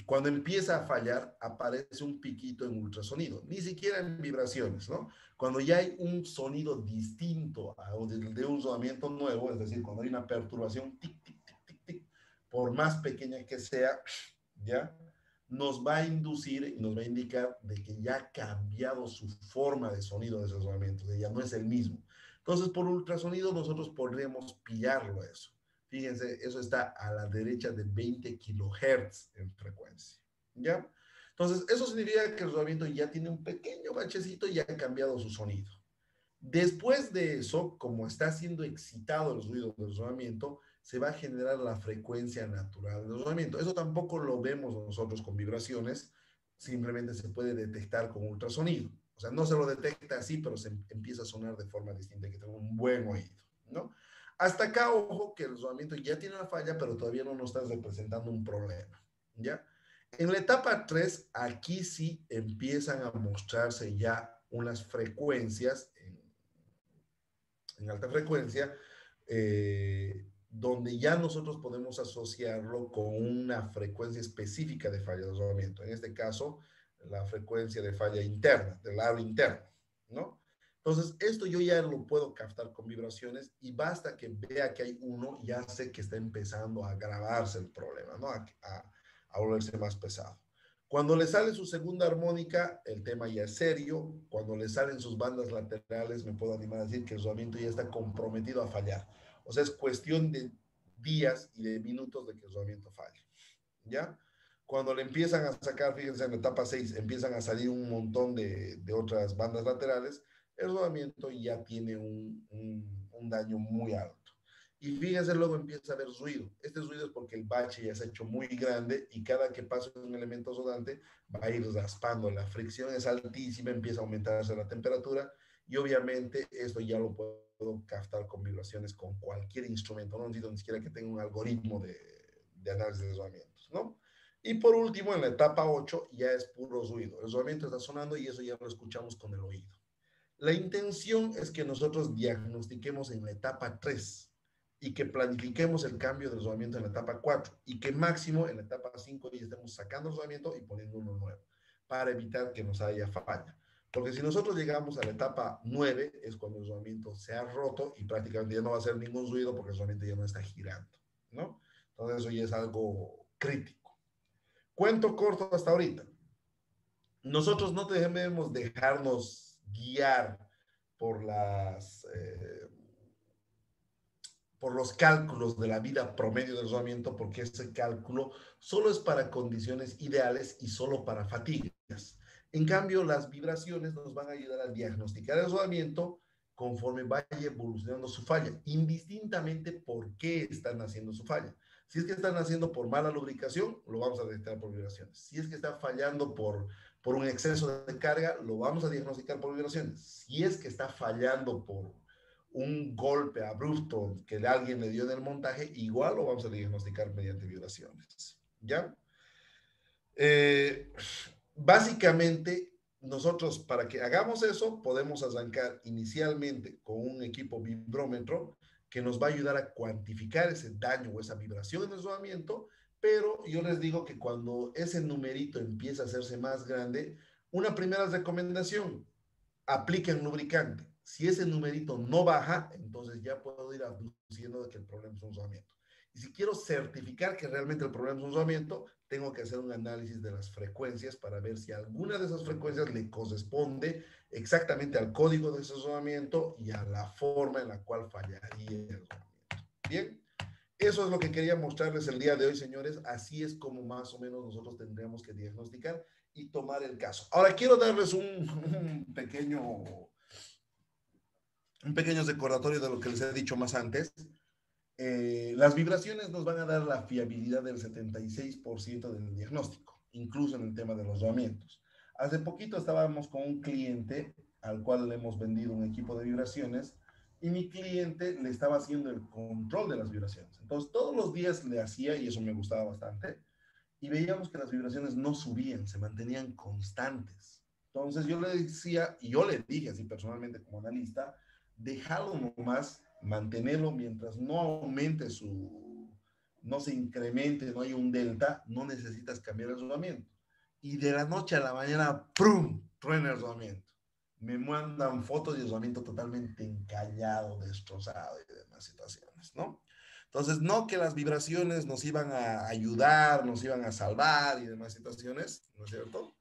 cuando empieza a fallar aparece un piquito en ultrasonido, ni siquiera en vibraciones, ¿no? Cuando ya hay un sonido distinto de un sonamiento nuevo, es decir, cuando hay una perturbación, tic, tic, tic, tic, tic, por más pequeña que sea, ¿ya? Nos va a inducir y nos va a indicar de que ya ha cambiado su forma de sonido de ese sonamiento, de ya no es el mismo. Entonces, por ultrasonido nosotros podríamos pillarlo eso. Fíjense, eso está a la derecha de 20 kilohertz en frecuencia. ¿Ya? Entonces, eso significa que el rozamiento ya tiene un pequeño bachecito y ya ha cambiado su sonido. Después de eso, como está siendo excitado el ruido del rozamiento, se va a generar la frecuencia natural del rozamiento. Eso tampoco lo vemos nosotros con vibraciones, simplemente se puede detectar con ultrasonido. O sea, no se lo detecta así, pero se empieza a sonar de forma distinta, hay que tener un buen oído, ¿no? Hasta acá, ojo, que el rozamiento ya tiene una falla, pero todavía no nos está representando un problema, ¿ya? En la etapa 3, aquí sí empiezan a mostrarse ya unas frecuencias en alta frecuencia, donde ya nosotros podemos asociarlo con una frecuencia específica de falla de rozamiento. En este caso, la frecuencia de falla interna, del aro interno, ¿no? Entonces, esto yo ya lo puedo captar con vibraciones y basta que vea que hay uno, ya sé que está empezando a agravarse el problema, ¿no? A volverse más pesado. Cuando le sale su segunda armónica, el tema ya es serio. Cuando le salen sus bandas laterales, me puedo animar a decir que el rozamiento ya está comprometido a fallar. O sea, es cuestión de días y de minutos de que el rozamiento falle. ¿Ya? Cuando le empiezan a sacar, fíjense en la etapa 6, empiezan a salir un montón de otras bandas laterales, el rodamiento ya tiene un daño muy alto. Y fíjense, luego empieza a haber ruido. Este ruido es porque el bache ya se ha hecho muy grande y cada que pasa un elemento rodante va a ir raspando. La fricción es altísima, empieza a aumentarse la temperatura y obviamente esto ya lo puedo captar con vibraciones con cualquier instrumento. No necesito ni siquiera que tenga un algoritmo de análisis de rodamientos, ¿no? Y por último, en la etapa 8 ya es puro ruido. El rodamiento está sonando y eso ya lo escuchamos con el oído. La intención es que nosotros diagnostiquemos en la etapa 3 y que planifiquemos el cambio del rodamiento en la etapa 4 y que máximo en la etapa 5 ya estemos sacando el rodamiento y poniendo uno nuevo para evitar que nos haya falla. Porque si nosotros llegamos a la etapa 9 es cuando el rodamiento se ha roto y prácticamente ya no va a hacer ningún ruido porque el rodamiento ya no está girando, ¿no? Entonces eso ya es algo crítico. Cuento corto hasta ahorita. Nosotros no debemos dejarnos guiar por por los cálculos de la vida promedio del rodamiento, porque ese cálculo solo es para condiciones ideales y solo para fatigas. En cambio, las vibraciones nos van a ayudar a diagnosticar el rodamiento conforme vaya evolucionando su falla, indistintamente por qué están haciendo su falla. Si es que están haciendo por mala lubricación, lo vamos a detectar por vibraciones. Si es que está fallando por un exceso de carga, lo vamos a diagnosticar por vibraciones. Si es que está fallando por un golpe abrupto que alguien le dio en el montaje, igual lo vamos a diagnosticar mediante vibraciones. ¿Ya? Eh, Básicamente, nosotros para que hagamos eso, podemos arrancar inicialmente con un equipo vibrómetro que nos va a ayudar a cuantificar ese daño o esa vibración en el rodamiento, pero yo les digo que cuando ese numerito empieza a hacerse más grande, una primera recomendación, apliquen lubricante. Si ese numerito no baja, entonces ya puedo ir aduciendo de que el problema es un rozamiento. Y si quiero certificar que realmente el problema es un rozamiento, tengo que hacer un análisis de las frecuencias para ver si alguna de esas frecuencias le corresponde exactamente al código de ese rozamiento y a la forma en la cual fallaría el rozamiento. Bien, eso es lo que quería mostrarles el día de hoy, señores. Así es como más o menos nosotros tendríamos que diagnosticar y tomar el caso. Ahora quiero darles un pequeño recordatorio de lo que les he dicho más antes. Las vibraciones nos van a dar la fiabilidad del 76% del diagnóstico, incluso en el tema de los rodamientos. Hace poquito estábamos con un cliente al cual le hemos vendido un equipo de vibraciones y mi cliente le estaba haciendo el control de las vibraciones. Entonces, todos los días le hacía, y eso me gustaba bastante, y veíamos que las vibraciones no subían, se mantenían constantes. Entonces yo le decía, y yo le dije así personalmente como analista, déjalo nomás, mantenerlo mientras no aumente no se incremente, no hay un delta, no necesitas cambiar el rodamiento. Y de la noche a la mañana, ¡prum!, truena el rodamiento. Me mandan fotos y el rodamiento totalmente encallado, destrozado y demás situaciones, ¿no? Entonces, no que las vibraciones nos iban a ayudar, nos iban a salvar y demás situaciones, ¿no es cierto?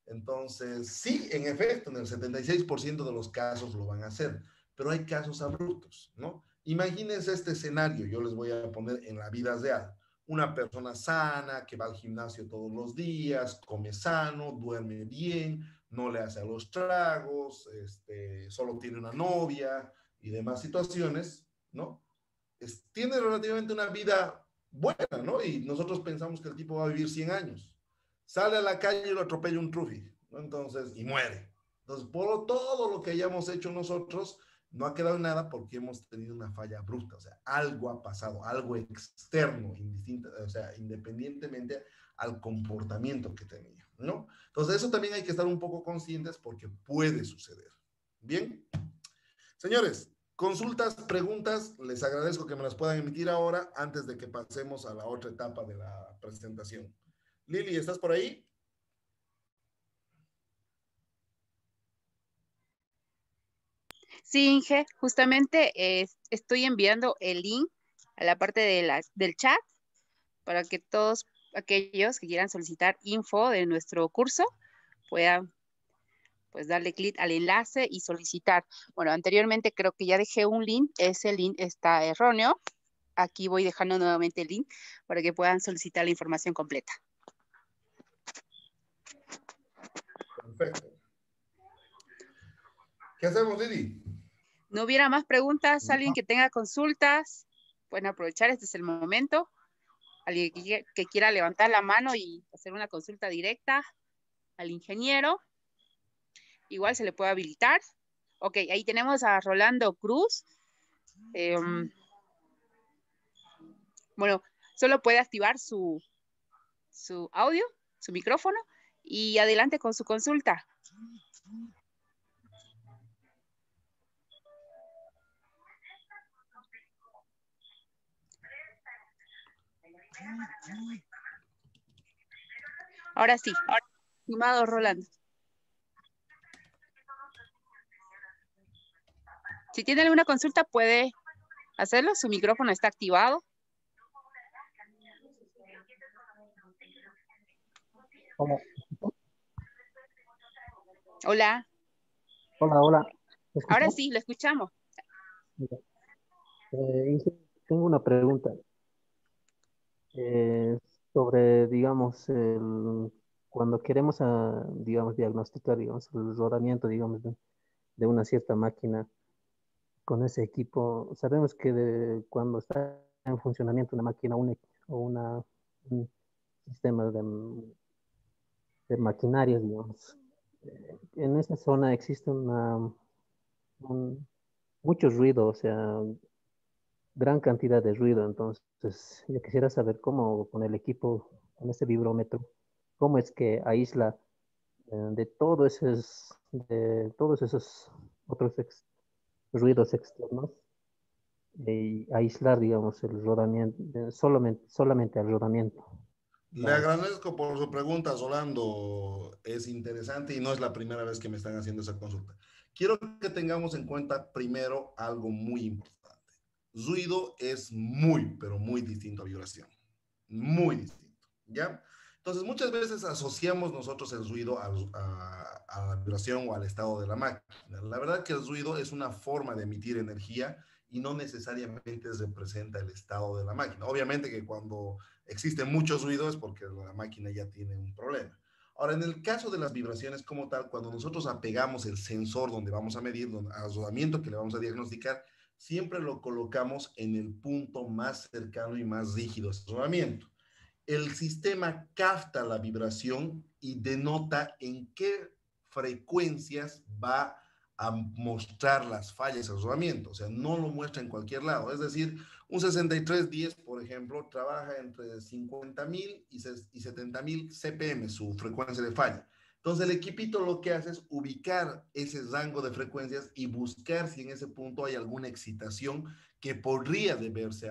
Entonces, sí, en efecto, en el 76% de los casos lo van a hacer, pero hay casos abruptos, ¿no? Imagínense este escenario, yo les voy a poner en la vida real. Una persona sana que va al gimnasio todos los días, come sano, duerme bien, no le hace a los tragos, solo tiene una novia y demás situaciones, ¿no? Tiene relativamente una vida buena, ¿no? Y nosotros pensamos que el tipo va a vivir 100 años. Sale a la calle y lo atropella un trufi, ¿no? Entonces, y muere. Entonces, por todo lo que hayamos hecho nosotros, no ha quedado nada porque hemos tenido una falla abrupta, o sea, algo ha pasado, algo externo, indistinto, o sea, independientemente al comportamiento que tenía, ¿no? Entonces, eso también hay que estar un poco conscientes porque puede suceder. Bien, señores, consultas, preguntas, les agradezco que me las puedan emitir ahora antes de que pasemos a la otra etapa de la presentación. Lili, ¿estás por ahí? Sí, Inge, justamente estoy enviando el link a la parte del chat para que todos aquellos que quieran solicitar info de nuestro curso puedan pues darle clic al enlace y solicitar. Bueno, anteriormente creo que ya dejé un link, ese link está erróneo. Aquí voy dejando nuevamente el link para que puedan solicitar la información completa. Perfecto. ¿Qué hacemos, Lili? No hubiera más preguntas, alguien No. que tenga consultas, pueden aprovechar, este es el momento. Alguien que quiera levantar la mano y hacer una consulta directa al ingeniero, igual se le puede habilitar. Ok, ahí tenemos a Rolando Cruz. Bueno, solo puede activar su audio, su micrófono, y adelante con su consulta. Ahora sí, estimado Rolando. Si tiene alguna consulta, puede hacerlo. Su micrófono está activado. Hola. Hola. Hola, hola. ¿Me Ahora escuchas? sí, lo escuchamos. Mira, Inge, tengo una pregunta eh, sobre, digamos, cuando queremos, digamos, diagnosticar, digamos, el rodamiento, digamos, de una cierta máquina con ese equipo. Sabemos que cuando está en funcionamiento una máquina o un sistema de maquinaria, digamos, en esa zona existe un- mucho ruido, o sea, gran cantidad de ruido. Entonces, yo quisiera saber cómo con el equipo, con ese vibrómetro, cómo es que aísla de todos esos otros ruidos externos y aislar, digamos, el rodamiento, solamente el rodamiento. Le Nada más. agradezco por su pregunta, Solando. Es interesante y no es la primera vez que me están haciendo esa consulta. Quiero que tengamos en cuenta primero algo muy importante. Ruido es muy, pero muy distinto a vibración. Muy distinto, ¿ya? Entonces, muchas veces asociamos nosotros el ruido a la vibración o al estado de la máquina. La verdad que el ruido es una forma de emitir energía y no necesariamente representa el estado de la máquina. Obviamente que cuando existe mucho ruido es porque la máquina ya tiene un problema. Ahora, en el caso de las vibraciones como tal, cuando nosotros apegamos el sensor donde vamos a medir, al rodamiento que le vamos a diagnosticar, siempre lo colocamos en el punto más cercano y más rígido a ese rodamiento. El sistema capta la vibración y denota en qué frecuencias va a mostrar las fallas del rodamiento, o sea, no lo muestra en cualquier lado. Es decir, un 6310, por ejemplo, trabaja entre 50.000 y 70.000 CPM, su frecuencia de falla. Entonces, el equipito lo que hace es ubicar ese rango de frecuencias y buscar si en ese punto hay alguna excitación que podría deberse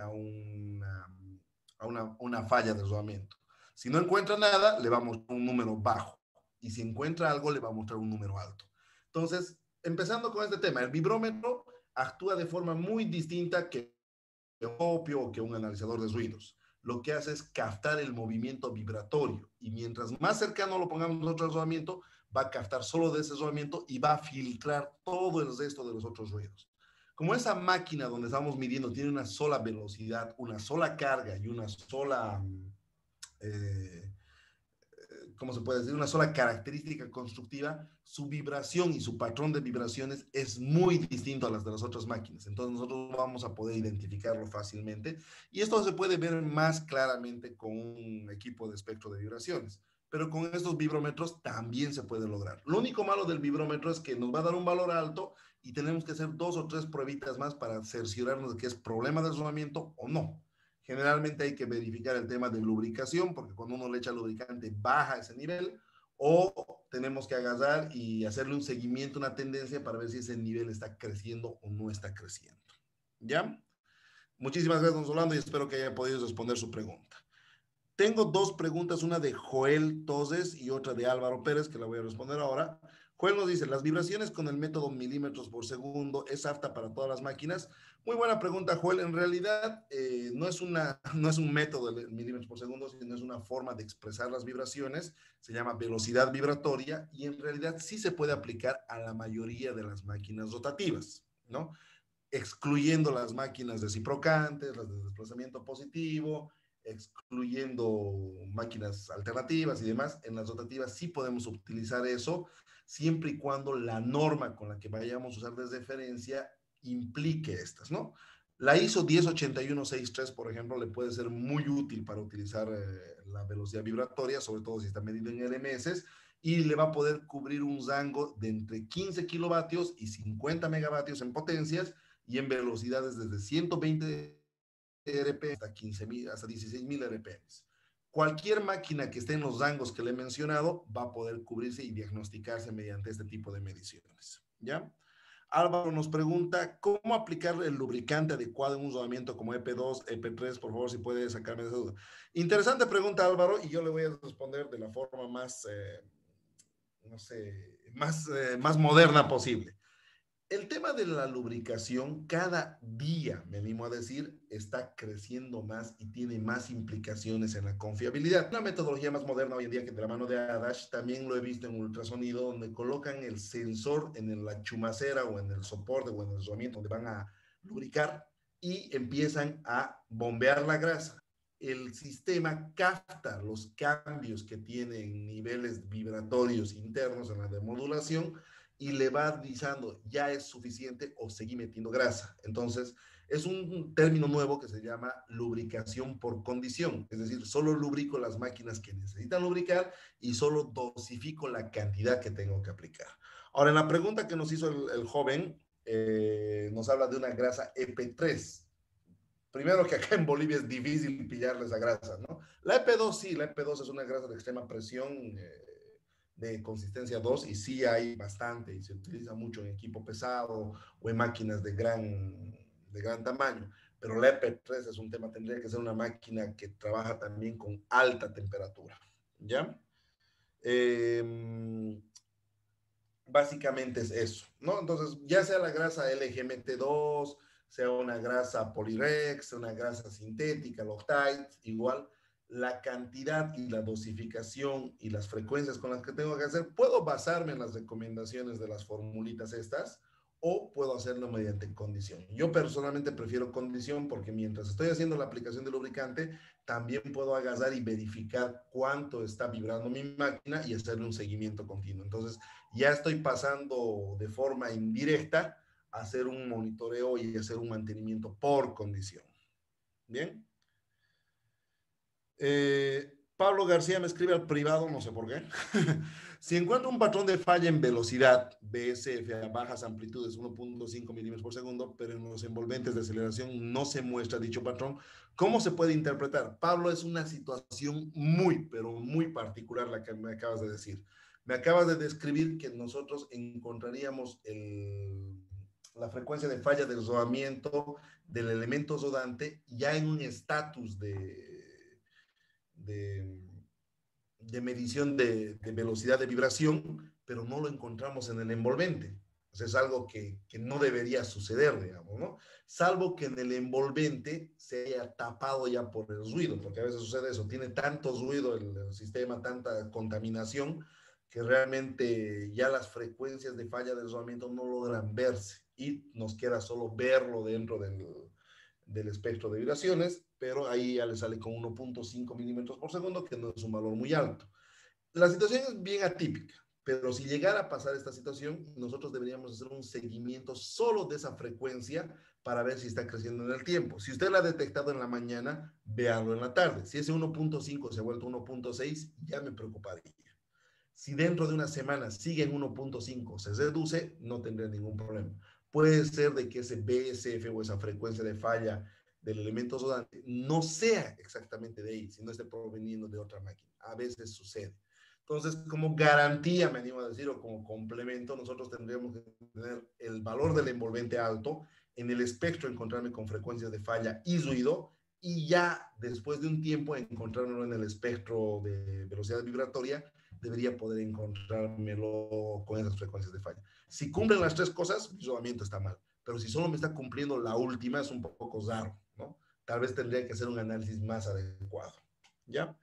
a una falla de rodamiento. Si no encuentra nada, le va a mostrar un número bajo. Y si encuentra algo, le va a mostrar un número alto. Entonces, empezando con este tema, el vibrómetro actúa de forma muy distinta que un copio o que un analizador de ruidos. Lo que hace es captar el movimiento vibratorio. Y mientras más cercano lo pongamos nosotros al rodamiento, va a captar solo de ese rodamiento y va a filtrar todo el resto de los otros ruidos. Como esa máquina donde estamos midiendo tiene una sola velocidad, una sola carga y una sola, ¿cómo se puede decir? Una sola característica constructiva, su vibración y su patrón de vibraciones es muy distinto a las de las otras máquinas. Entonces nosotros vamos a poder identificarlo fácilmente y esto se puede ver más claramente con un equipo de espectro de vibraciones. Pero con estos vibrómetros también se puede lograr. Lo único malo del vibrómetro es que nos va a dar un valor alto y tenemos que hacer 2 o 3 pruebitas más para cerciorarnos de que es problema de resonamiento o no. Generalmente hay que verificar el tema de lubricación, porque cuando uno le echa lubricante baja ese nivel, o tenemos que agarrar y hacerle un seguimiento, una tendencia para ver si ese nivel está creciendo o no está creciendo. ¿Ya? Muchísimas gracias, don Solando, y espero que haya podido responder su pregunta. Tengo 2 preguntas, una de Joel Toses y otra de Álvaro Pérez, que la voy a responder ahora. Joel nos dice, ¿las vibraciones con el método milímetros por segundo es apta para todas las máquinas? Muy buena pregunta, Joel. En realidad, no es un método de milímetros por segundo, sino es una forma de expresar las vibraciones. Se llama velocidad vibratoria y en realidad sí se puede aplicar a la mayoría de las máquinas rotativas, ¿no? Excluyendo las máquinas reciprocantes, las de desplazamiento positivo, excluyendo máquinas alternativas y demás. En las rotativas sí podemos utilizar eso, siempre y cuando la norma con la que vayamos a usar de referencia implique estas, ¿no? La ISO 108163, por ejemplo, le puede ser muy útil para utilizar la velocidad vibratoria, sobre todo si está medido en RMS, y le va a poder cubrir un rango de entre 15 kilovatios y 50 megavatios en potencias y en velocidades desde 120 RPM hasta 15.000, hasta 16.000 RPM. Cualquier máquina que esté en los rangos que le he mencionado va a poder cubrirse y diagnosticarse mediante este tipo de mediciones. ¿Ya? Álvaro nos pregunta, ¿cómo aplicar el lubricante adecuado en un rodamiento como EP2, EP3? Por favor, si puede sacarme de esa duda. Interesante pregunta, Álvaro, y yo le voy a responder de la forma más, no sé, más moderna posible. El tema de la lubricación cada día, me animo a decir, está creciendo más y tiene más implicaciones en la confiabilidad. Una metodología más moderna hoy en día que de la mano de Adash, también lo he visto en ultrasonido, donde colocan el sensor en la chumacera o en el soporte o en el rodamiento donde van a lubricar y empiezan a bombear la grasa. El sistema capta los cambios que tienen niveles vibratorios internos en la demodulación y le va avisando, ya es suficiente o seguí metiendo grasa. Entonces, es un término nuevo que se llama lubricación por condición. Es decir, solo lubrico las máquinas que necesitan lubricar y solo dosifico la cantidad que tengo que aplicar. Ahora, en la pregunta que nos hizo el joven, nos habla de una grasa EP3. Primero que acá en Bolivia es difícil pillarle esa grasa, ¿no? La EP2 sí, la EP2 es una grasa de extrema presión, de consistencia 2 y sí hay bastante y se utiliza mucho en equipo pesado o en máquinas de gran tamaño. Pero la EP3 es un tema, tendría que ser una máquina que trabaja también con alta temperatura, ¿ya? Básicamente es eso, ¿no? Entonces, ya sea la grasa LGMT2, sea una grasa Polyrex, sea una grasa sintética, Loctite, igual, la cantidad y la dosificación y las frecuencias con las que tengo que hacer, puedo basarme en las recomendaciones de las formulitas estas o puedo hacerlo mediante condición. Yo personalmente prefiero condición porque mientras estoy haciendo la aplicación del lubricante, también puedo agarrar y verificar cuánto está vibrando mi máquina y hacerle un seguimiento continuo. Entonces, ya estoy pasando de forma indirecta a hacer un monitoreo y hacer un mantenimiento por condición. Bien. Pablo García me escribe al privado, no sé por qué. Si encuentro un patrón de falla en velocidad, BSF a bajas amplitudes, 1.5 milímetros por segundo, pero en los envolventes de aceleración no se muestra dicho patrón, ¿cómo se puede interpretar? Pablo, es una situación muy, pero muy particular la que me acabas de decir. Me acabas de describir que nosotros encontraríamos la frecuencia de falla del rodamiento del elemento rodante ya en un estatus de medición de velocidad de vibración, pero no lo encontramos en el envolvente. O sea, es algo que no debería suceder, digamos, ¿no? Salvo que en el envolvente se haya tapado ya por el ruido, porque a veces sucede eso, tiene tanto ruido el sistema, tanta contaminación, que realmente ya las frecuencias de falla de rozamiento no logran verse y nos queda solo verlo dentro del espectro de vibraciones, pero ahí ya le sale con 1.5 milímetros por segundo, que no es un valor muy alto. La situación es bien atípica, pero si llegara a pasar esta situación, nosotros deberíamos hacer un seguimiento solo de esa frecuencia para ver si está creciendo en el tiempo. Si usted la ha detectado en la mañana, véalo en la tarde. Si ese 1.5 se ha vuelto 1.6, ya me preocuparía. Si dentro de una semana sigue en 1.5, se reduce, no tendría ningún problema. Puede ser de que ese BSF o esa frecuencia de falla del elemento rodante no sea exactamente de ahí, sino esté proveniendo de otra máquina. A veces sucede. Entonces, como garantía, me animo a decir, o como complemento, nosotros tendríamos que tener el valor del envolvente alto, en el espectro encontrarme con frecuencias de falla y ruido, y ya después de un tiempo encontrármelo en el espectro de velocidad vibratoria, debería poder encontrármelo con esas frecuencias de falla. Si cumplen las tres cosas, mi rodamiento está mal. Pero si solo me está cumpliendo la última, es un poco raro, ¿no? Tal vez tendría que hacer un análisis más adecuado, ¿ya?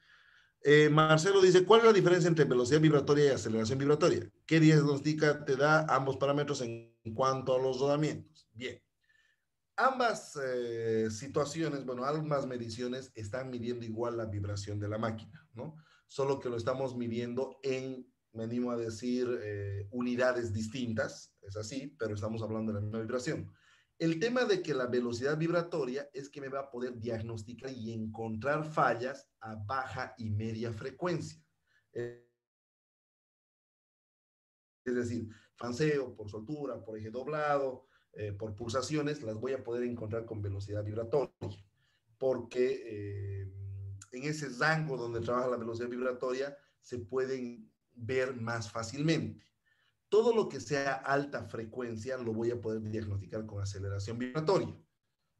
Marcelo dice, ¿cuál es la diferencia entre velocidad vibratoria y aceleración vibratoria? ¿Qué diagnóstica te da ambos parámetros en cuanto a los rodamientos? Bien, ambas situaciones, bueno, ambas mediciones están midiendo igual la vibración de la máquina, ¿no? Solo que lo estamos midiendo en, me animo a decir, unidades distintas, es así, pero estamos hablando de la misma vibración. El tema de que la velocidad vibratoria es que me va a poder diagnosticar y encontrar fallas a baja y media frecuencia. Es decir, fanseo por soltura, por eje doblado, por pulsaciones, las voy a poder encontrar con velocidad vibratoria, porque en ese rango donde trabaja la velocidad vibratoria se pueden ver más fácilmente. Todo lo que sea alta frecuencia lo voy a poder diagnosticar con aceleración vibratoria,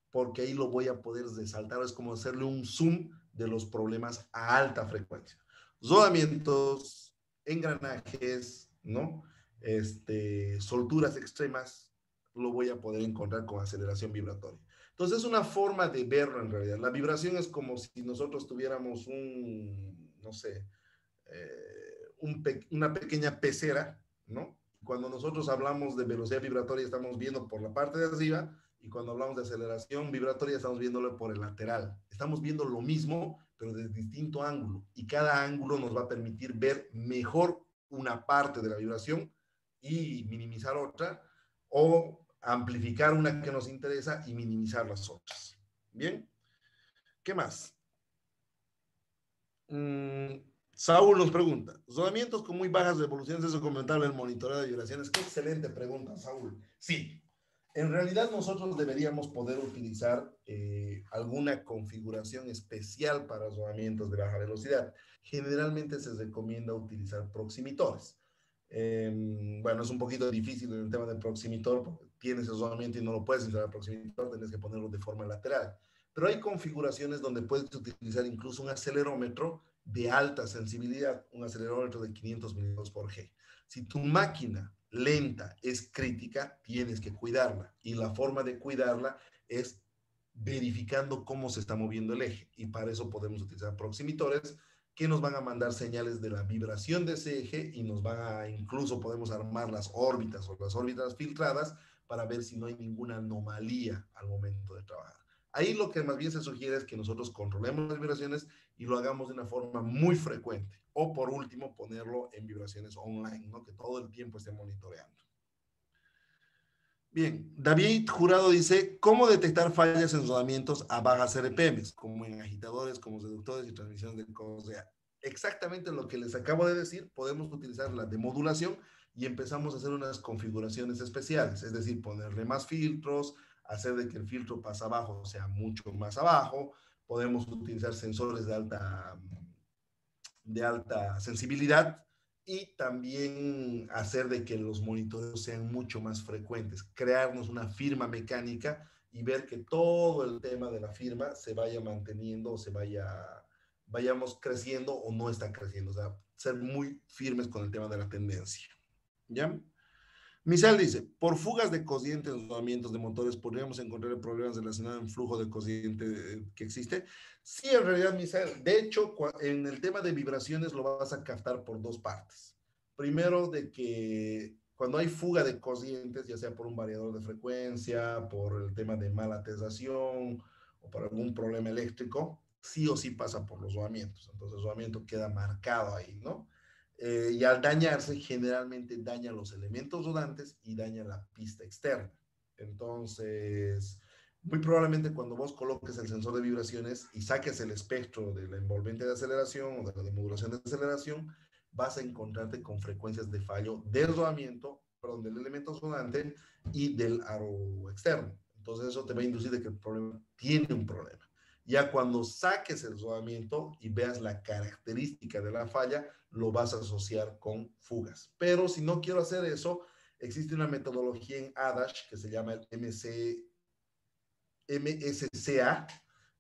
porque ahí lo voy a poder resaltar, es como hacerle un zoom de los problemas a alta frecuencia. Rodamientos, engranajes, ¿no? Solturas extremas, lo voy a poder encontrar con aceleración vibratoria. Entonces es una forma de verlo en realidad. La vibración es como si nosotros tuviéramos no sé, una pequeña pecera, ¿no? Cuando nosotros hablamos de velocidad vibratoria estamos viendo por la parte de arriba y cuando hablamos de aceleración vibratoria estamos viéndolo por el lateral. Estamos viendo lo mismo, pero desde distinto ángulo y cada ángulo nos va a permitir ver mejor una parte de la vibración y minimizar otra o amplificar una que nos interesa y minimizar las otras. Bien, ¿qué más? Saúl nos pregunta, rodamientos con muy bajas revoluciones, ¿es recomendable el monitoreo de vibraciones? Qué excelente pregunta, Saúl. Sí, en realidad nosotros deberíamos poder utilizar alguna configuración especial para rodamientos de baja velocidad. Generalmente se recomienda utilizar proximitores. Bueno, es un poquito difícil en el tema del proximitor, porque tienes el rodamiento y no lo puedes instalar al proximitor, tienes que ponerlo de forma lateral. Pero hay configuraciones donde puedes utilizar incluso un acelerómetro de alta sensibilidad, un acelerómetro de 500 milímetros por G. Si tu máquina lenta es crítica, tienes que cuidarla. Y la forma de cuidarla es verificando cómo se está moviendo el eje. Y para eso podemos utilizar proximitores que nos van a mandar señales de la vibración de ese eje y nos van a, incluso podemos armar las órbitas o las órbitas filtradas para ver si no hay ninguna anomalía al momento de trabajar. Ahí lo que más bien se sugiere es que nosotros controlemos las vibraciones y lo hagamos de una forma muy frecuente. O por último, ponerlo en vibraciones online, ¿no? Que todo el tiempo esté monitoreando. Bien, David Jurado dice, ¿cómo detectar fallas en rodamientos a bajas RPMs, como en agitadores, como reductores y transmisiones de correa? Exactamente lo que les acabo de decir, podemos utilizar la demodulación y empezamos a hacer unas configuraciones especiales, es decir, ponerle más filtros, hacer de que el filtro pasa abajo sea mucho más abajo, podemos utilizar sensores de alta sensibilidad y también hacer de que los monitoreos sean mucho más frecuentes, crearnos una firma mecánica y ver que todo el tema de la firma se vaya manteniendo o se vaya vayamos creciendo o no está creciendo. O sea, ser muy firmes con el tema de la tendencia. ¿Ya? Misael dice, por fugas de corriente en los rodamientos de motores, ¿podríamos encontrar problemas relacionados en flujo de corriente que existe? Sí, en realidad, Misael. De hecho, en el tema de vibraciones lo vas a captar por dos partes. Primero, de que cuando hay fuga de corrientes, ya sea por un variador de frecuencia, por el tema de mala atezación o por algún problema eléctrico, sí o sí pasa por los rodamientos. Entonces, el rodamiento queda marcado ahí, ¿no? Y al dañarse, generalmente daña los elementos rodantes y daña la pista externa. Entonces, muy probablemente cuando vos coloques el sensor de vibraciones y saques el espectro de la envolvente de aceleración o de la demodulación de aceleración, vas a encontrarte con frecuencias de fallo del rodamiento, perdón, del elemento rodante y del aro externo. Entonces, eso te va a inducir de que el problema tiene un problema. Ya cuando saques el rodamiento y veas la característica de la falla, lo vas a asociar con fugas. Pero si no quiero hacer eso, existe una metodología en ADASH que se llama el MSCA,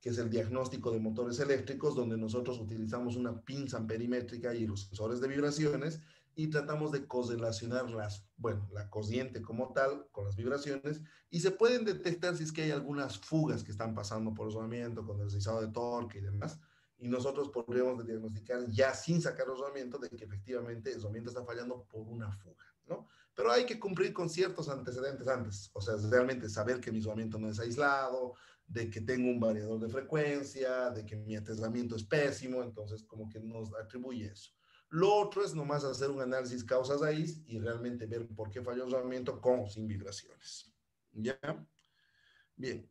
que es el diagnóstico de motores eléctricos, donde nosotros utilizamos una pinza amperimétrica y los sensores de vibraciones y tratamos de correlacionar la corriente como tal con las vibraciones y se pueden detectar si es que hay algunas fugas que están pasando por el rodamiento, con el deslizado de torque y demás. Y nosotros podríamos diagnosticar ya sin sacar el rodamiento de que efectivamente el rodamiento está fallando por una fuga, ¿no? Pero hay que cumplir con ciertos antecedentes antes, o sea, realmente saber que mi rodamiento no es aislado, de que tengo un variador de frecuencia, de que mi atezamiento es pésimo, entonces como que nos atribuye eso. Lo otro es nomás hacer un análisis causa-raíz y realmente ver por qué falló el rodamiento con o sin vibraciones. ¿Ya? Bien.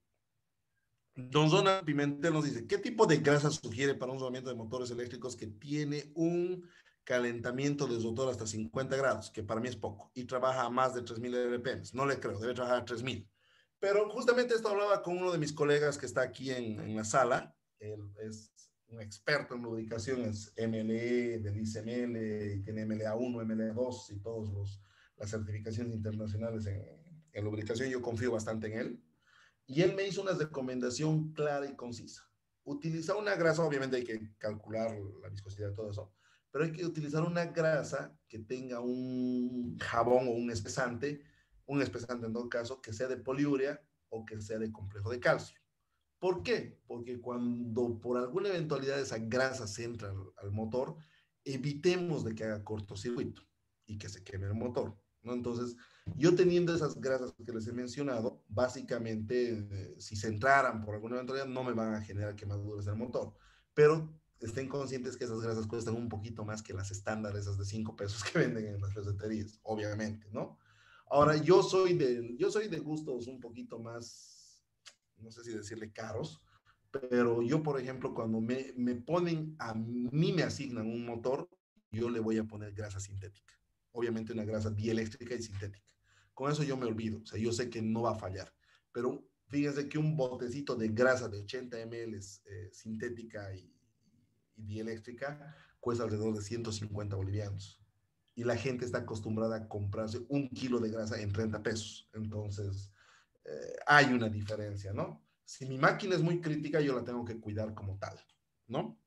Don Zona Pimentel nos dice, ¿qué tipo de grasa sugiere para un rodamiento de motores eléctricos que tiene un calentamiento del rotor hasta 50 grados, que para mí es poco, y trabaja a más de 3000 RPM? No le creo, debe trabajar a 3000. Pero justamente esto hablaba con uno de mis colegas que está aquí en la sala. Él es un experto en lubricación, es MLE, del ICML, y tiene MLA1, MLA2 y todas las certificaciones internacionales en lubricación. Yo confío bastante en él. Y él me hizo una recomendación clara y concisa. Utilizar una grasa, obviamente hay que calcular la viscosidad de todo eso, pero hay que utilizar una grasa que tenga un jabón o un espesante en todo caso, que sea de poliurea o que sea de complejo de calcio. ¿Por qué? Porque cuando por alguna eventualidad esa grasa se entra al motor, evitemos de que haga cortocircuito y que se queme el motor, ¿no? Entonces, yo teniendo esas grasas que les he mencionado, básicamente, si se entraran por alguna eventualidad, no me van a generar quemaduras del motor. Pero estén conscientes que esas grasas cuestan un poquito más que las estándares, esas de 5 pesos que venden en las ferreterías, obviamente, ¿no? Ahora, yo soy de gustos un poquito más, no sé si decirle caros, pero yo, por ejemplo, cuando me ponen, a mí me asignan un motor, yo le voy a poner grasa sintética. Obviamente una grasa dieléctrica y sintética. Con eso yo me olvido, o sea, yo sé que no va a fallar. Pero fíjense que un botecito de grasa de 80 ml sintética y dieléctrica cuesta alrededor de 150 bolivianos. Y la gente está acostumbrada a comprarse 1 kilo de grasa en 30 pesos. Entonces, hay una diferencia, ¿no? Si mi máquina es muy crítica, yo la tengo que cuidar como tal, ¿no?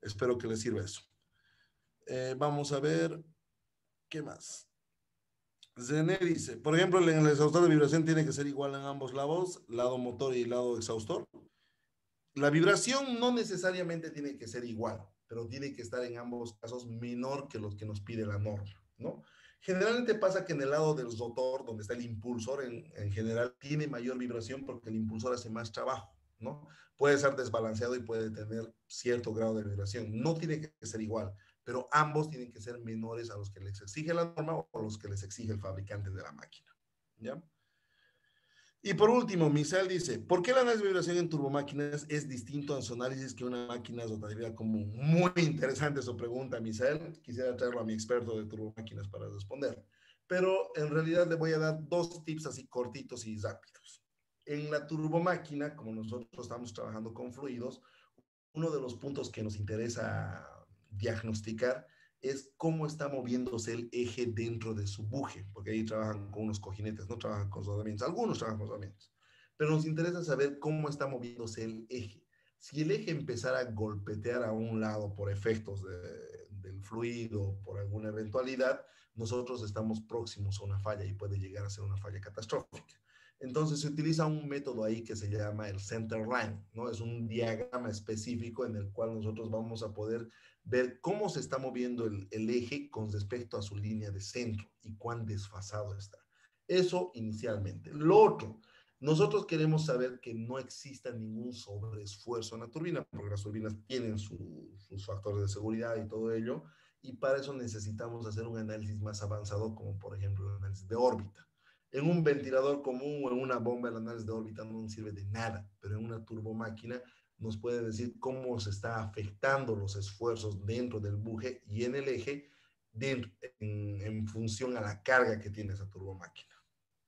Espero que les sirva eso. Vamos a ver, ¿qué más? Zené dice, por ejemplo, en el exhaustor de vibración tiene que ser igual en ambos lados, lado motor y lado exhaustor. La vibración no necesariamente tiene que ser igual, pero tiene que estar en ambos casos menor que los que nos pide la norma, ¿no? Generalmente pasa que en el lado del rotor, donde está el impulsor, en general tiene mayor vibración porque el impulsor hace más trabajo, ¿no? Puede ser desbalanceado y puede tener cierto grado de vibración. No tiene que ser igual, pero ambos tienen que ser menores a los que les exige la norma o los que les exige el fabricante de la máquina, ¿ya? Y por último, Misael dice, ¿por qué el análisis de vibración en turbomáquinas es distinto a su análisis que una máquina de rotatividad común? Muy interesante su pregunta, Misael. Quisiera traerlo a mi experto de turbomáquinas para responder. Pero en realidad le voy a dar 2 tips así cortitos y rápidos. En la turbomáquina, como nosotros estamos trabajando con fluidos, uno de los puntos que nos interesa diagnosticar es cómo está moviéndose el eje dentro de su buje, porque ahí trabajan con unos cojinetes, no trabajan con rodamientos, algunos trabajan con rodamientos, pero nos interesa saber cómo está moviéndose el eje. Si el eje empezara a golpetear a un lado por efectos del fluido, por alguna eventualidad, nosotros estamos próximos a una falla y puede llegar a ser una falla catastrófica. Entonces se utiliza un método ahí que se llama el center line, ¿no? Es un diagrama específico en el cual nosotros vamos a poder ver cómo se está moviendo el eje con respecto a su línea de centro y cuán desfasado está. Eso inicialmente. Lo otro, nosotros queremos saber que no exista ningún sobreesfuerzo en la turbina, porque las turbinas tienen sus factores de seguridad y todo ello, y para eso necesitamos hacer un análisis más avanzado, como por ejemplo el análisis de órbita. En un ventilador común o en una bomba el análisis de órbita no nos sirve de nada, pero en una turbomáquina nos puede decir cómo se está afectando los esfuerzos dentro del buje y en el eje en función a la carga que tiene esa turbomáquina.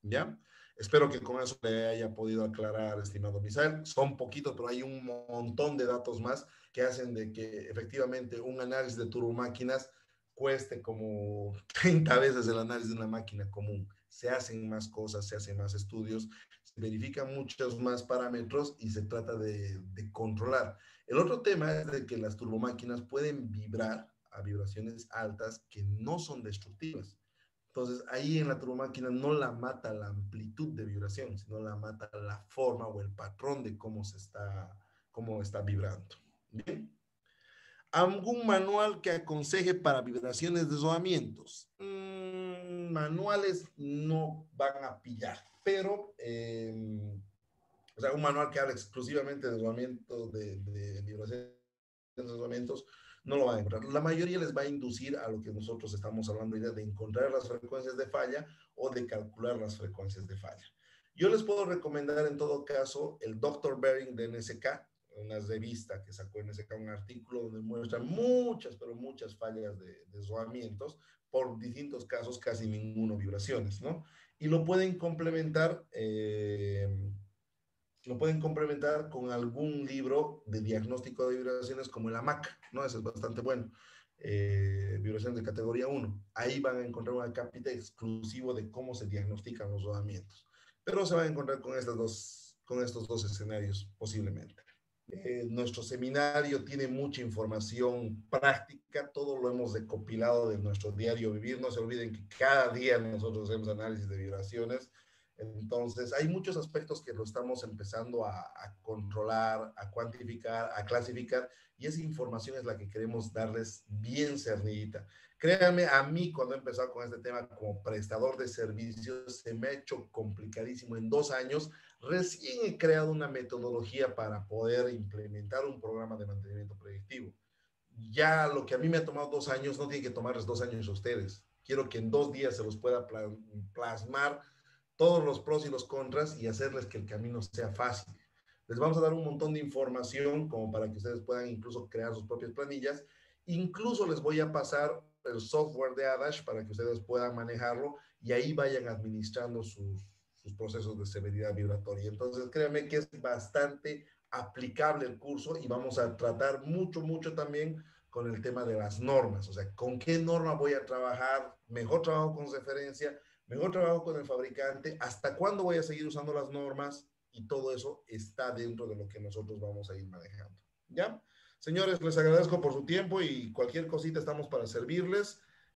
¿Ya? Espero que con eso le haya podido aclarar, estimado Misael. Son poquitos, pero hay un montón de datos más que hacen de que efectivamente un análisis de turbomáquinas cueste como 30 veces el análisis de una máquina común. Se hacen más cosas, se hacen más estudios, se verifican muchos más parámetros y se trata de controlar. El otro tema es de que las turbomáquinas pueden vibrar a vibraciones altas que no son destructivas. Entonces, ahí en la turbomáquina no la mata la amplitud de vibración, sino la mata la forma o el patrón de cómo está vibrando. Bien. ¿Algún manual que aconseje para vibraciones de rodamientos? Manuales no van a pillar, pero, o sea, un manual que habla exclusivamente de rodamiento, de vibraciones de rodamientos, no lo van a encontrar. La mayoría les va a inducir a lo que nosotros estamos hablando ya de encontrar las frecuencias de falla o de calcular las frecuencias de falla. Yo les puedo recomendar en todo caso el Dr. Bering de NSK, una revista que sacó NSK, un artículo donde muestra muchas, pero muchas fallas de rodamientos por distintos casos, casi ninguno vibraciones, ¿no? Y lo pueden complementar con algún libro de diagnóstico de vibraciones como el AMAC, ¿no? Ese es bastante bueno. Vibraciones de categoría 1. Ahí van a encontrar un acápite exclusivo de cómo se diagnostican los rodamientos. Pero se van a encontrar con estos dos escenarios posiblemente. Nuestro seminario tiene mucha información práctica, todo lo hemos recopilado de nuestro diario vivir. No se olviden que cada día nosotros hacemos análisis de vibraciones. Entonces, hay muchos aspectos que lo estamos empezando a controlar, a cuantificar, a clasificar, y esa información es la que queremos darles bien cernidita. Créanme, a mí cuando he empezado con este tema como prestador de servicios, se me ha hecho complicadísimo. En 2 años, recién he creado una metodología para poder implementar un programa de mantenimiento predictivo. Ya lo que a mí me ha tomado 2 años, no tiene que tomarles 2 años a ustedes. Quiero que en 2 días se los pueda plasmar todos los pros y los contras y hacerles que el camino sea fácil. Les vamos a dar un montón de información como para que ustedes puedan incluso crear sus propias planillas. Incluso les voy a pasar el software de Adash para que ustedes puedan manejarlo y ahí vayan administrando sus procesos de severidad vibratoria. Entonces, créanme que es bastante aplicable el curso y vamos a tratar mucho también con el tema de las normas. O sea, ¿con qué norma voy a trabajar? Mejor trabajo con referencia, mejor trabajo con el fabricante, hasta cuándo voy a seguir usando las normas, y todo eso está dentro de lo que nosotros vamos a ir manejando. ¿Ya? Señores, les agradezco por su tiempo y cualquier cosita estamos para servirles.